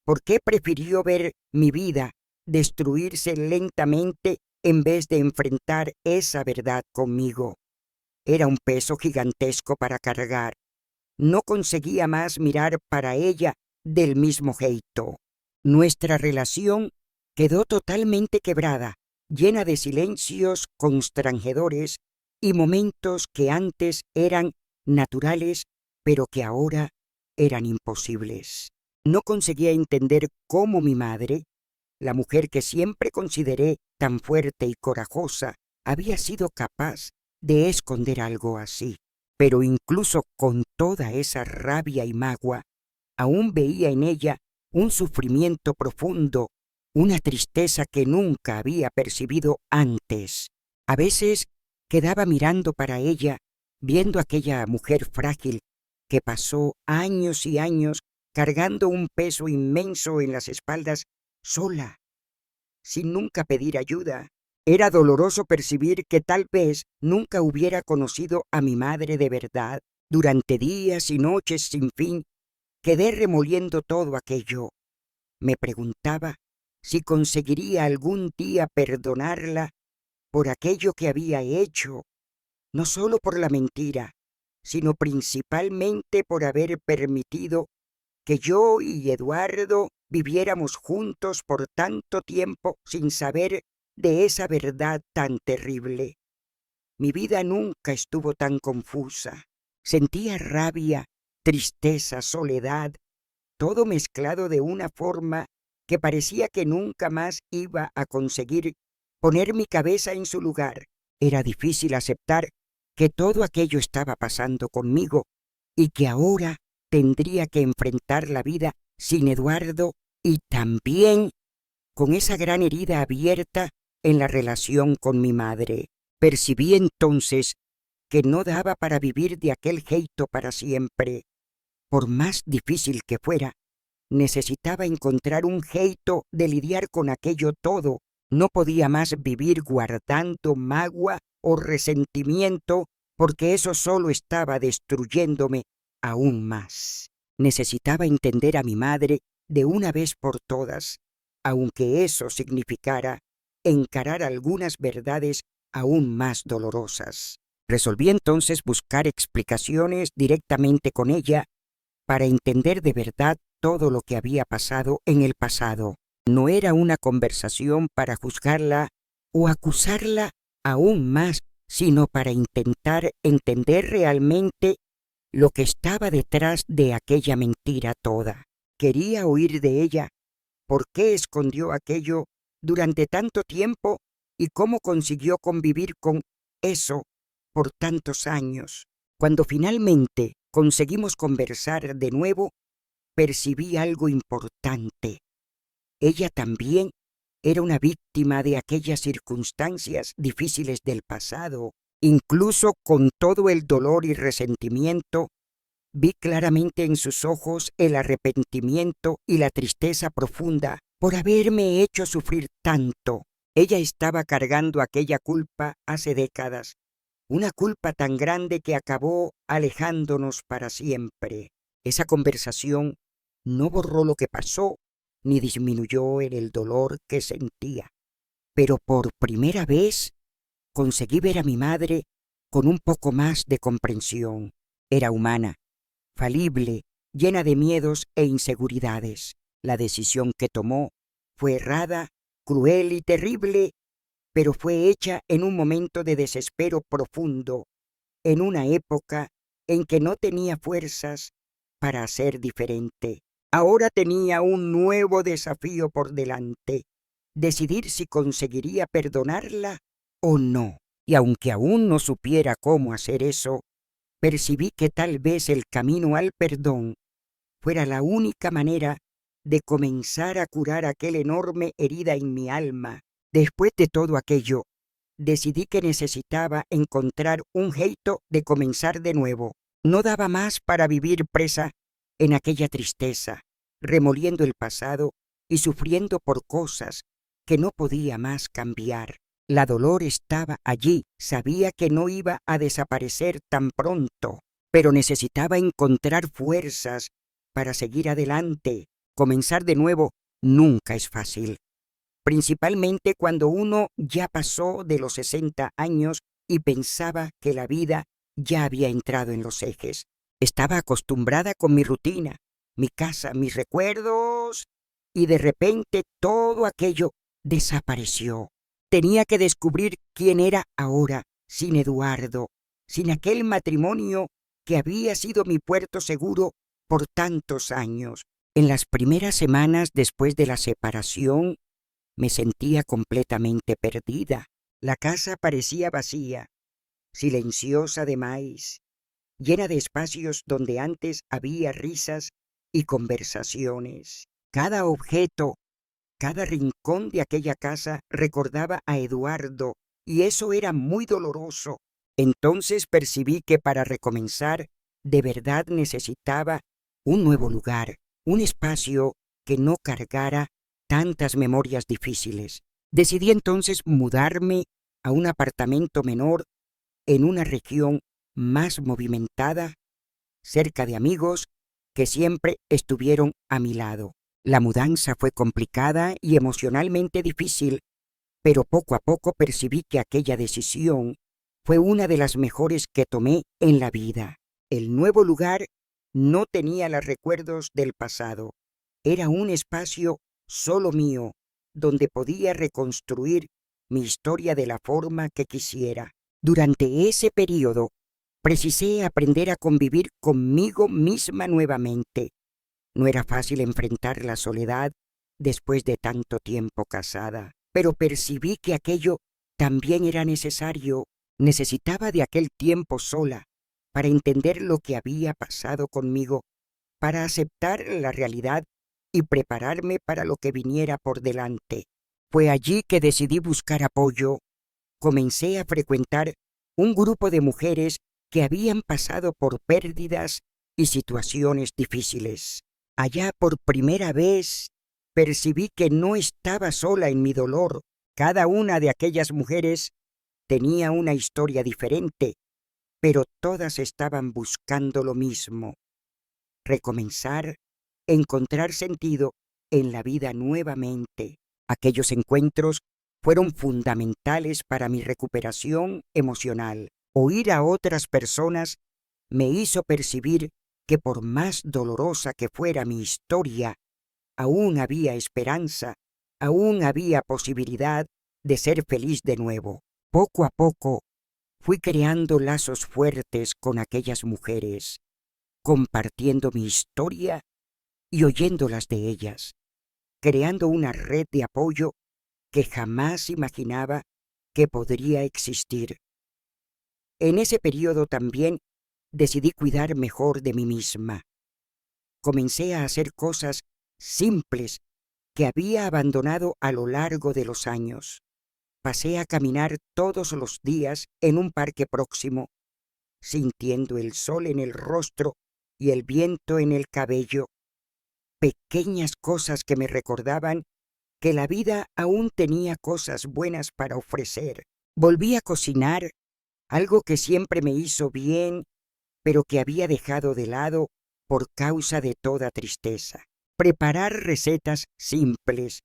por qué prefirió ver mi vida destruirse lentamente en vez de enfrentar esa verdad conmigo. Era un peso gigantesco para cargar. No conseguía más mirar para ella del mismo jeito. Nuestra relación quedó totalmente quebrada, llena de silencios constrangedores y momentos que antes eran naturales, pero que ahora eran imposibles. No conseguía entender cómo mi madre, la mujer que siempre consideré tan fuerte y corajosa, había sido capaz de esconder algo así. Pero incluso con toda esa rabia y magua, aún veía en ella un sufrimiento profundo, una tristeza que nunca había percibido antes. A veces quedaba mirando para ella, viendo aquella mujer frágil que pasó años y años cargando un peso inmenso en las espaldas sola, sin nunca pedir ayuda. Era doloroso percibir que tal vez nunca hubiera conocido a mi madre de verdad. Durante días y noches sin fin, quedé remoliendo todo aquello. Me preguntaba si conseguiría algún día perdonarla por aquello que había hecho, no solo por la mentira, sino principalmente por haber permitido que yo y Eduardo viviéramos juntos por tanto tiempo sin saber de esa verdad tan terrible. Mi vida nunca estuvo tan confusa. Sentía rabia, tristeza, soledad, todo mezclado de una forma que parecía que nunca más iba a conseguir poner mi cabeza en su lugar. Era difícil aceptar que todo aquello estaba pasando conmigo y que ahora tendría que enfrentar la vida sin Eduardo y también con esa gran herida abierta en la relación con mi madre. Percibí entonces que no daba para vivir de aquel jeito para siempre. Por más difícil que fuera, necesitaba encontrar un jeito de lidiar con aquello todo. No podía más vivir guardando magua o resentimiento, porque eso solo estaba destruyéndome aún más. Necesitaba entender a mi madre de una vez por todas, aunque eso significara encarar algunas verdades aún más dolorosas. Resolví entonces buscar explicaciones directamente con ella para entender de verdad todo lo que había pasado en el pasado. No era una conversación para juzgarla o acusarla aún más, sino para intentar entender realmente lo que estaba detrás de aquella mentira toda. Quería oír de ella por qué escondió aquello durante tanto tiempo y cómo consiguió convivir con eso por tantos años. Cuando finalmente conseguimos conversar de nuevo, percibí algo importante. Ella también era una víctima de aquellas circunstancias difíciles del pasado. Incluso con todo el dolor y resentimiento, vi claramente en sus ojos el arrepentimiento y la tristeza profunda por haberme hecho sufrir tanto. Ella estaba cargando aquella culpa hace décadas, una culpa tan grande que acabó alejándonos para siempre. Esa conversación no borró lo que pasó, ni disminuyó en el dolor que sentía. Pero por primera vez conseguí ver a mi madre con un poco más de comprensión. Era humana, falible, llena de miedos e inseguridades. La decisión que tomó fue errada, cruel y terrible, pero fue hecha en un momento de desespero profundo, en una época en que no tenía fuerzas para ser diferente. Ahora tenía un nuevo desafío por delante, decidir si conseguiría perdonarla o no. Y aunque aún no supiera cómo hacer eso, percibí que tal vez el camino al perdón fuera la única manera de comenzar a curar aquella enorme herida en mi alma. Después de todo aquello, decidí que necesitaba encontrar un jeito de comenzar de nuevo. No daba más para vivir presa en aquella tristeza, remoliendo el pasado y sufriendo por cosas que no podía más cambiar. La dolor estaba allí, sabía que no iba a desaparecer tan pronto, pero necesitaba encontrar fuerzas para seguir adelante. Comenzar de nuevo nunca es fácil, principalmente cuando uno ya pasó de los 60 años y pensaba que la vida ya había entrado en los ejes. Estaba acostumbrada con mi rutina, mi casa, mis recuerdos, y de repente todo aquello desapareció. Tenía que descubrir quién era ahora, sin Eduardo, sin aquel matrimonio que había sido mi puerto seguro por tantos años. En las primeras semanas después de la separación, me sentía completamente perdida. La casa parecía vacía, silenciosa además, llena de espacios donde antes había risas y conversaciones. Cada objeto, cada rincón de aquella casa recordaba a Eduardo, y eso era muy doloroso. Entonces percibí que para recomenzar, de verdad necesitaba un nuevo lugar, un espacio que no cargara tantas memorias difíciles. Decidí entonces mudarme a un apartamento menor en una región más movimentada, cerca de amigos que siempre estuvieron a mi lado. La mudanza fue complicada y emocionalmente difícil, pero poco a poco percibí que aquella decisión fue una de las mejores que tomé en la vida. El nuevo lugar no tenía los recuerdos del pasado. Era un espacio solo mío, donde podía reconstruir mi historia de la forma que quisiera. Durante ese periodo, precisé aprender a convivir conmigo misma nuevamente. No era fácil enfrentar la soledad después de tanto tiempo casada, pero percibí que aquello también era necesario. Necesitaba de aquel tiempo sola para entender lo que había pasado conmigo, para aceptar la realidad y prepararme para lo que viniera por delante. Fue allí que decidí buscar apoyo. Comencé a frecuentar un grupo de mujeres que habían pasado por pérdidas y situaciones difíciles. Allá por primera vez percibí que no estaba sola en mi dolor. Cada una de aquellas mujeres tenía una historia diferente, pero todas estaban buscando lo mismo: recomenzar, encontrar sentido en la vida nuevamente. Aquellos encuentros fueron fundamentales para mi recuperación emocional. Oír a otras personas me hizo percibir que por más dolorosa que fuera mi historia, aún había esperanza, aún había posibilidad de ser feliz de nuevo. Poco a poco fui creando lazos fuertes con aquellas mujeres, compartiendo mi historia y oyéndolas de ellas, creando una red de apoyo que jamás imaginaba que podría existir. En ese periodo también decidí cuidar mejor de mí misma. Comencé a hacer cosas simples que había abandonado a lo largo de los años. Pasé a caminar todos los días en un parque próximo, sintiendo el sol en el rostro y el viento en el cabello. Pequeñas cosas que me recordaban que la vida aún tenía cosas buenas para ofrecer. Volví a cocinar, algo que siempre me hizo bien, pero que había dejado de lado por causa de toda tristeza. Preparar recetas simples,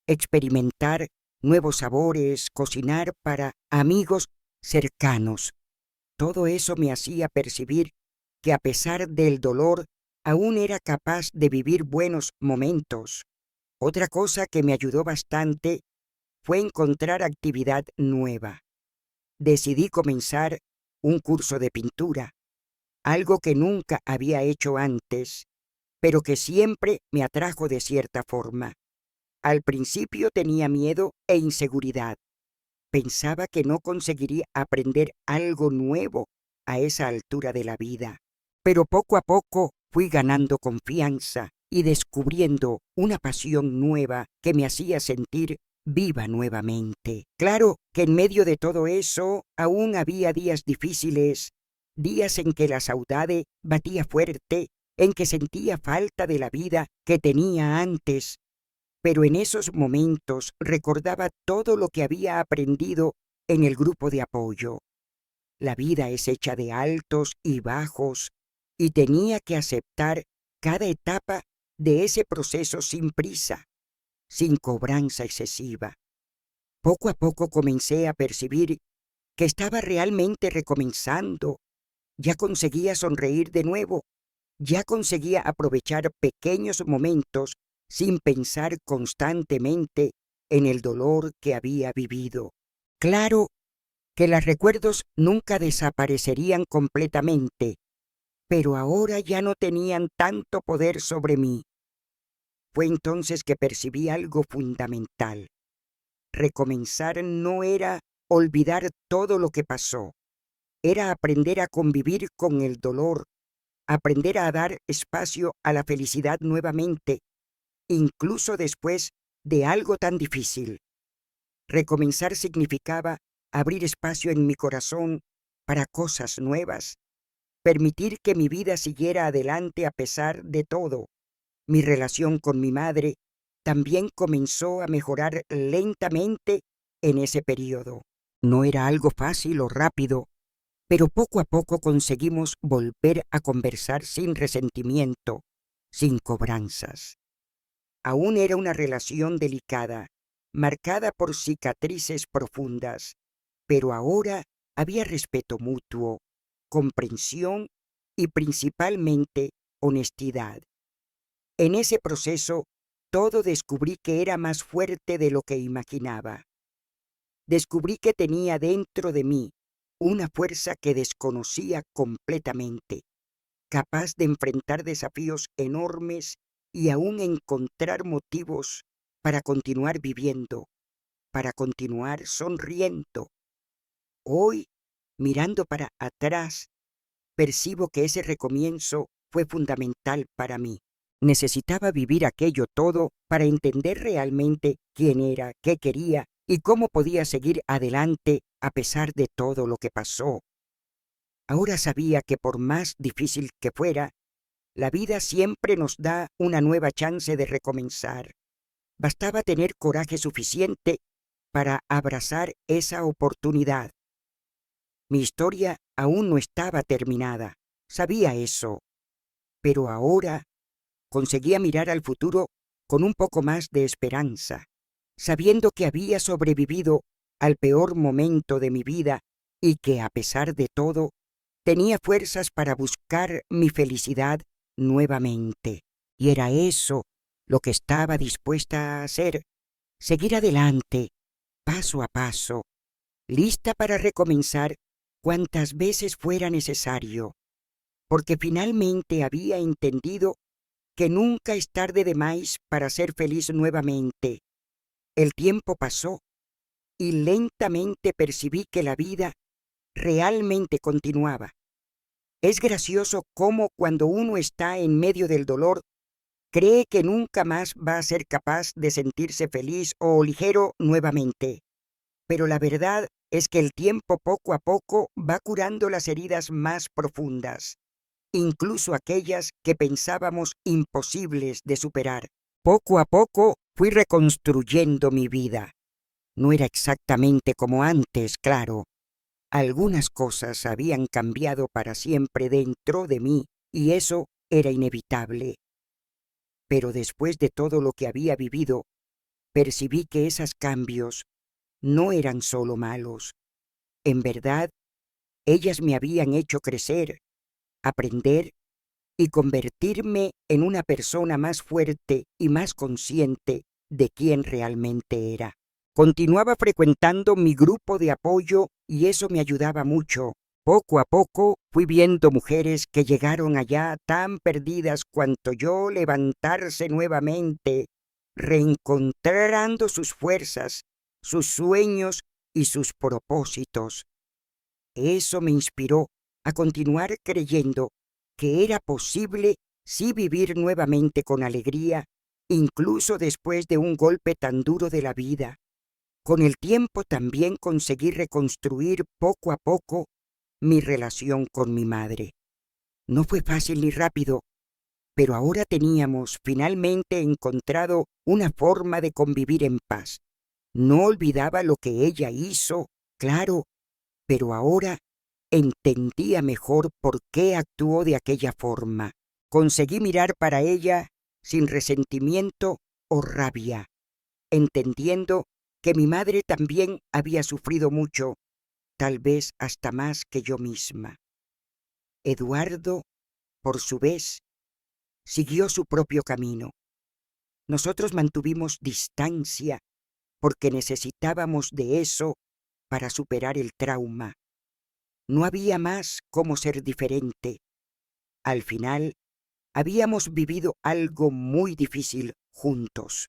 experimentar nuevos sabores, cocinar para amigos cercanos. Todo eso me hacía percibir que a pesar del dolor, aún era capaz de vivir buenos momentos. Otra cosa que me ayudó bastante fue encontrar actividad nueva. Decidí comenzar un curso de pintura, algo que nunca había hecho antes, pero que siempre me atrajo de cierta forma. Al principio tenía miedo e inseguridad. Pensaba que no conseguiría aprender algo nuevo a esa altura de la vida. Pero poco a poco fui ganando confianza y descubriendo una pasión nueva que me hacía sentir viva nuevamente. Claro que en medio de todo eso aún había días difíciles, días en que la saudade batía fuerte, en que sentía falta de la vida que tenía antes, pero en esos momentos recordaba todo lo que había aprendido en el grupo de apoyo. La vida es hecha de altos y bajos y tenía que aceptar cada etapa de ese proceso sin prisa, sin cobranza excesiva. Poco a poco comencé a percibir que estaba realmente recomenzando. Ya conseguía sonreír de nuevo, ya conseguía aprovechar pequeños momentos sin pensar constantemente en el dolor que había vivido. Claro que los recuerdos nunca desaparecerían completamente, pero ahora ya no tenían tanto poder sobre mí. Fue entonces que percibí algo fundamental. Recomenzar no era olvidar todo lo que pasó, era aprender a convivir con el dolor, aprender a dar espacio a la felicidad nuevamente, incluso después de algo tan difícil. Recomenzar significaba abrir espacio en mi corazón para cosas nuevas, permitir que mi vida siguiera adelante a pesar de todo. Mi relación con mi madre también comenzó a mejorar lentamente en ese periodo. No era algo fácil o rápido, pero poco a poco conseguimos volver a conversar sin resentimiento, sin cobranzas. Aún era una relación delicada, marcada por cicatrices profundas, pero ahora había respeto mutuo, comprensión y principalmente honestidad. En ese proceso, todo descubrí que era más fuerte de lo que imaginaba. Descubrí que tenía dentro de mí una fuerza que desconocía completamente, capaz de enfrentar desafíos enormes y aún encontrar motivos para continuar viviendo, para continuar sonriendo. Hoy, mirando para atrás, percibo que ese recomienzo fue fundamental para mí. Necesitaba vivir aquello todo para entender realmente quién era, qué quería y cómo podía seguir adelante a pesar de todo lo que pasó. Ahora sabía que por más difícil que fuera, la vida siempre nos da una nueva chance de recomenzar. Bastaba tener coraje suficiente para abrazar esa oportunidad. Mi historia aún no estaba terminada, sabía eso, pero ahora conseguía mirar al futuro con un poco más de esperanza, sabiendo que había sobrevivido al peor momento de mi vida y que, a pesar de todo, tenía fuerzas para buscar mi felicidad nuevamente. Y era eso lo que estaba dispuesta a hacer, seguir adelante, paso a paso, lista para recomenzar cuantas veces fuera necesario, porque finalmente había entendido que nunca es tarde de más para ser feliz nuevamente. El tiempo pasó y lentamente percibí que la vida realmente continuaba. Es gracioso cómo cuando uno está en medio del dolor, cree que nunca más va a ser capaz de sentirse feliz o ligero nuevamente. Pero la verdad es que el tiempo poco a poco va curando las heridas más profundas, incluso aquellas que pensábamos imposibles de superar. Poco a poco fui reconstruyendo mi vida. No era exactamente como antes, claro. Algunas cosas habían cambiado para siempre dentro de mí y eso era inevitable. Pero después de todo lo que había vivido, percibí que esos cambios no eran solo malos, En verdad, ellas me habían hecho crecer, aprender y convertirme en una persona más fuerte y más consciente de quién realmente era. Continuaba frecuentando mi grupo de apoyo y eso me ayudaba mucho. Poco a poco fui viendo mujeres que llegaron allá tan perdidas cuanto yo levantarse nuevamente, reencontrando sus fuerzas, sus sueños y sus propósitos. Eso me inspiró a continuar creyendo que era posible sí vivir nuevamente con alegría, incluso después de un golpe tan duro de la vida. Con el tiempo también conseguí reconstruir poco a poco mi relación con mi madre. No fue fácil ni rápido, pero ahora teníamos finalmente encontrado una forma de convivir en paz. No olvidaba lo que ella hizo, claro, pero ahora entendía mejor por qué actuó de aquella forma. Conseguí mirar para ella sin resentimiento o rabia, entendiendo que mi madre también había sufrido mucho, tal vez hasta más que yo misma. Eduardo, por su vez, siguió su propio camino. Nosotros mantuvimos distancia porque necesitábamos de eso para superar el trauma. No había más cómo ser diferente. Al final, habíamos vivido algo muy difícil juntos.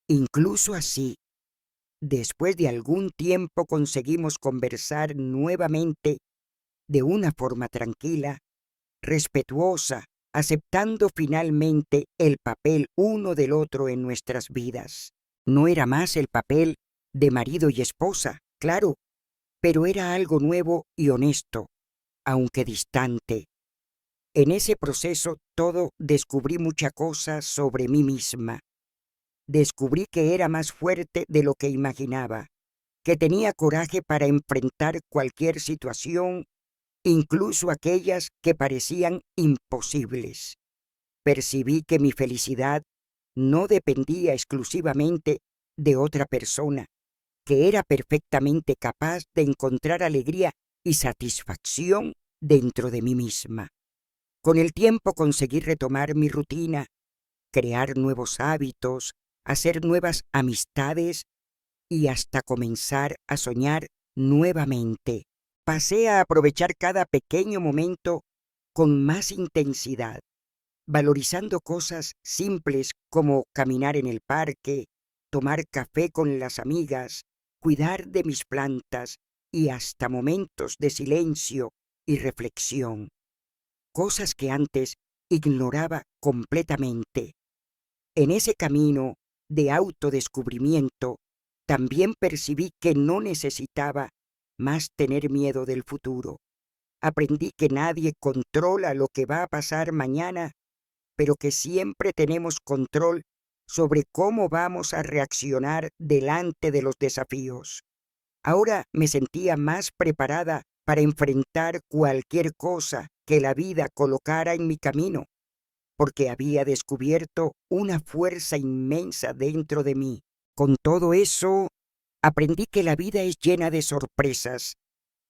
Incluso así, después de algún tiempo conseguimos conversar nuevamente de una forma tranquila, respetuosa, aceptando finalmente el papel uno del otro en nuestras vidas. No era más el papel de marido y esposa, claro, pero era algo nuevo y honesto, aunque distante. En ese proceso todo descubrí mucha cosa sobre mí misma. Descubrí que era más fuerte de lo que imaginaba, que tenía coraje para enfrentar cualquier situación, incluso aquellas que parecían imposibles. Percibí que mi felicidad no dependía exclusivamente de otra persona, que era perfectamente capaz de encontrar alegría y satisfacción dentro de mí misma. Con el tiempo conseguí retomar mi rutina, crear nuevos hábitos, hacer nuevas amistades y hasta comenzar a soñar nuevamente. Pasé a aprovechar cada pequeño momento con más intensidad, valorizando cosas simples como caminar en el parque, tomar café con las amigas, cuidar de mis plantas y hasta momentos de silencio y reflexión, cosas que antes ignoraba completamente. En ese camino de autodescubrimiento, también percibí que no necesitaba más tener miedo del futuro. Aprendí que nadie controla lo que va a pasar mañana, pero que siempre tenemos control sobre cómo vamos a reaccionar delante de los desafíos. Ahora me sentía más preparada para enfrentar cualquier cosa que la vida colocara en mi camino, porque había descubierto una fuerza inmensa dentro de mí. Con todo eso, aprendí que la vida es llena de sorpresas,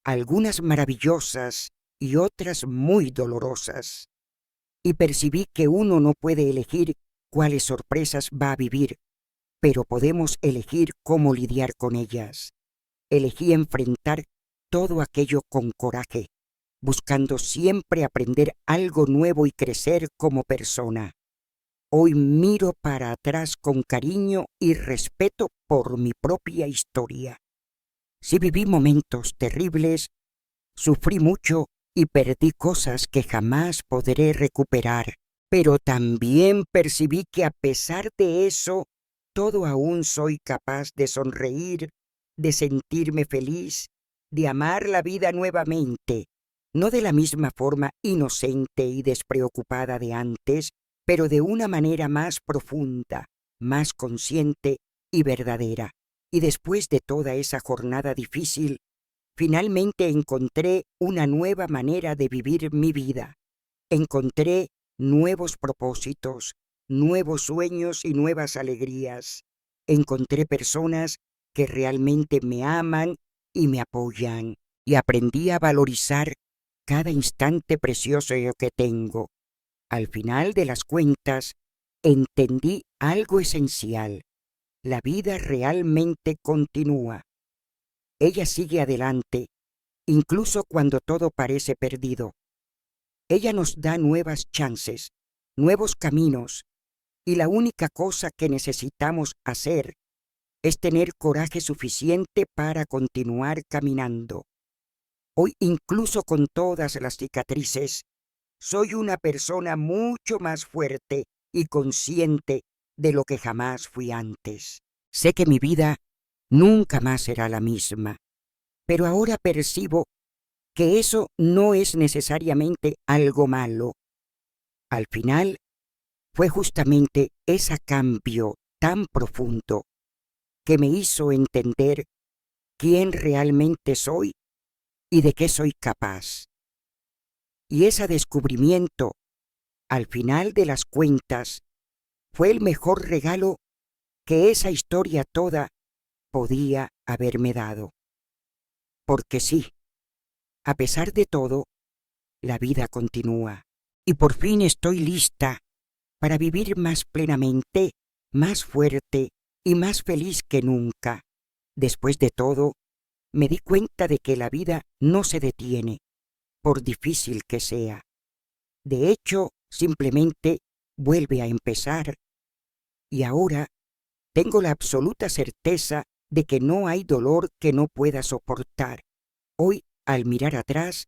algunas maravillosas y otras muy dolorosas. Y percibí que uno no puede elegir cuáles sorpresas va a vivir, pero podemos elegir cómo lidiar con ellas. Elegí enfrentar todo aquello con coraje, buscando siempre aprender algo nuevo y crecer como persona. Hoy miro para atrás con cariño y respeto por mi propia historia. Sí viví momentos terribles, sufrí mucho y perdí cosas que jamás podré recuperar, pero también percibí que a pesar de eso, todo aún soy capaz de sonreír, de sentirme feliz, de amar la vida nuevamente, no de la misma forma inocente y despreocupada de antes, pero de una manera más profunda, más consciente y verdadera. Y después de toda esa jornada difícil, finalmente encontré una nueva manera de vivir mi vida. Encontré nuevos propósitos, nuevos sueños y nuevas alegrías. Encontré personas que realmente me aman y me apoyan, y aprendí a valorizar cada instante precioso que tengo. Al final de las cuentas, entendí algo esencial. La vida realmente continúa. Ella sigue adelante, incluso cuando todo parece perdido. Ella nos da nuevas chances, nuevos caminos, y la única cosa que necesitamos hacer es tener coraje suficiente para continuar caminando. Hoy, incluso con todas las cicatrices, soy una persona mucho más fuerte y consciente de lo que jamás fui antes. Sé que mi vida nunca más será la misma, pero ahora percibo que eso no es necesariamente algo malo. Al final, fue justamente ese cambio tan profundo que me hizo entender quién realmente soy y de qué soy capaz. Y ese descubrimiento, al final de las cuentas, fue el mejor regalo que esa historia toda podía haberme dado. Porque sí, a pesar de todo, la vida continúa. Y por fin estoy lista para vivir más plenamente, más fuerte y más feliz que nunca. Después de todo, me di cuenta de que la vida no se detiene, por difícil que sea. De hecho, simplemente vuelve a empezar. Y ahora tengo la absoluta certeza de que no hay dolor que no pueda soportar. Hoy, al mirar atrás,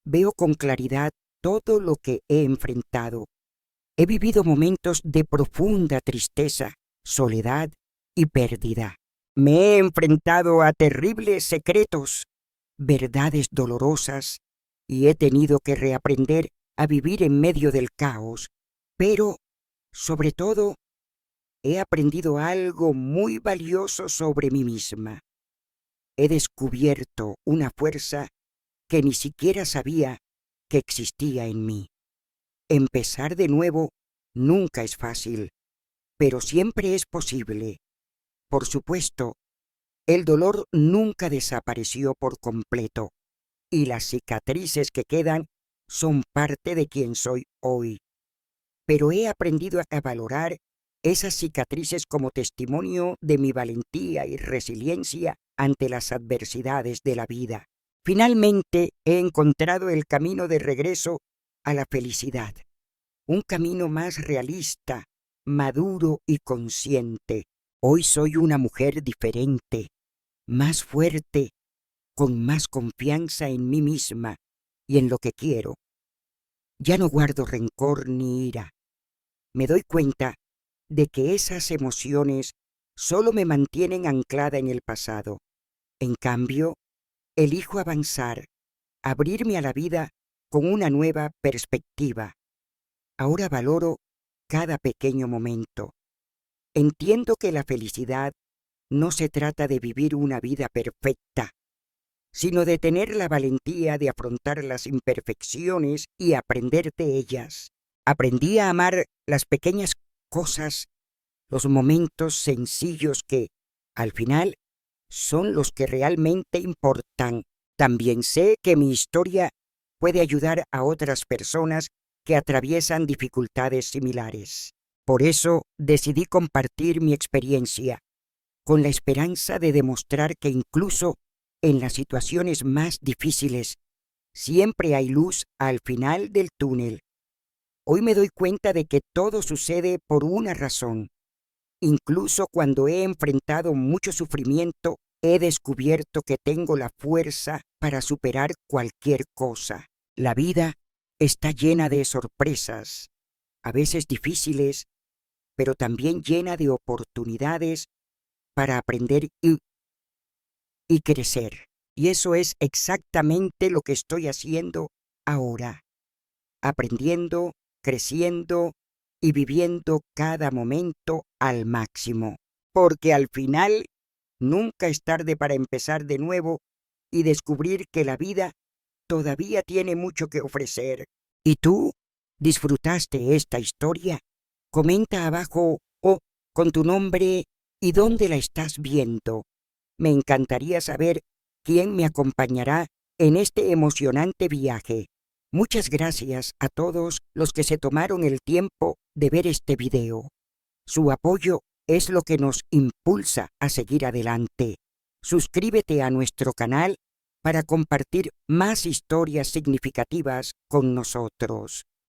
veo con claridad todo lo que he enfrentado. He vivido momentos de profunda tristeza, soledad y pérdida. Me he enfrentado a terribles secretos, verdades dolorosas, y he tenido que reaprender a vivir en medio del caos. Pero, sobre todo, he aprendido algo muy valioso sobre mí misma. He descubierto una fuerza que ni siquiera sabía que existía en mí. Empezar de nuevo nunca es fácil, pero siempre es posible. Por supuesto, el dolor nunca desapareció por completo, y las cicatrices que quedan son parte de quien soy hoy. Pero he aprendido a valorar esas cicatrices como testimonio de mi valentía y resiliencia ante las adversidades de la vida. Finalmente he encontrado el camino de regreso a la felicidad, un camino más realista, maduro y consciente. Hoy soy una mujer diferente, más fuerte, con más confianza en mí misma y en lo que quiero. Ya no guardo rencor ni ira. Me doy cuenta de que esas emociones solo me mantienen anclada en el pasado. En cambio, elijo avanzar, abrirme a la vida con una nueva perspectiva. Ahora valoro cada pequeño momento. Entiendo que la felicidad no se trata de vivir una vida perfecta, sino de tener la valentía de afrontar las imperfecciones y aprender de ellas. Aprendí a amar las pequeñas cosas, los momentos sencillos que, al final, son los que realmente importan. También sé que mi historia puede ayudar a otras personas que atraviesan dificultades similares. Por eso decidí compartir mi experiencia, con la esperanza de demostrar que incluso en las situaciones más difíciles, siempre hay luz al final del túnel. Hoy me doy cuenta de que todo sucede por una razón. Incluso cuando he enfrentado mucho sufrimiento, he descubierto que tengo la fuerza para superar cualquier cosa. La vida está llena de sorpresas, a veces difíciles, pero también llena de oportunidades para aprender y crecer. Y eso es exactamente lo que estoy haciendo ahora, aprendiendo, creciendo y viviendo cada momento al máximo. Porque al final nunca es tarde para empezar de nuevo y descubrir que la vida todavía tiene mucho que ofrecer. ¿Y tú disfrutaste esta historia? Comenta abajo con tu nombre y dónde la estás viendo. Me encantaría saber quien me acompañará en este emocionante viaje. Muchas gracias a todos los que se tomaron el tiempo de ver este video. Su apoyo es lo que nos impulsa a seguir adelante. Suscríbete a nuestro canal para compartir más historias significativas con nosotros.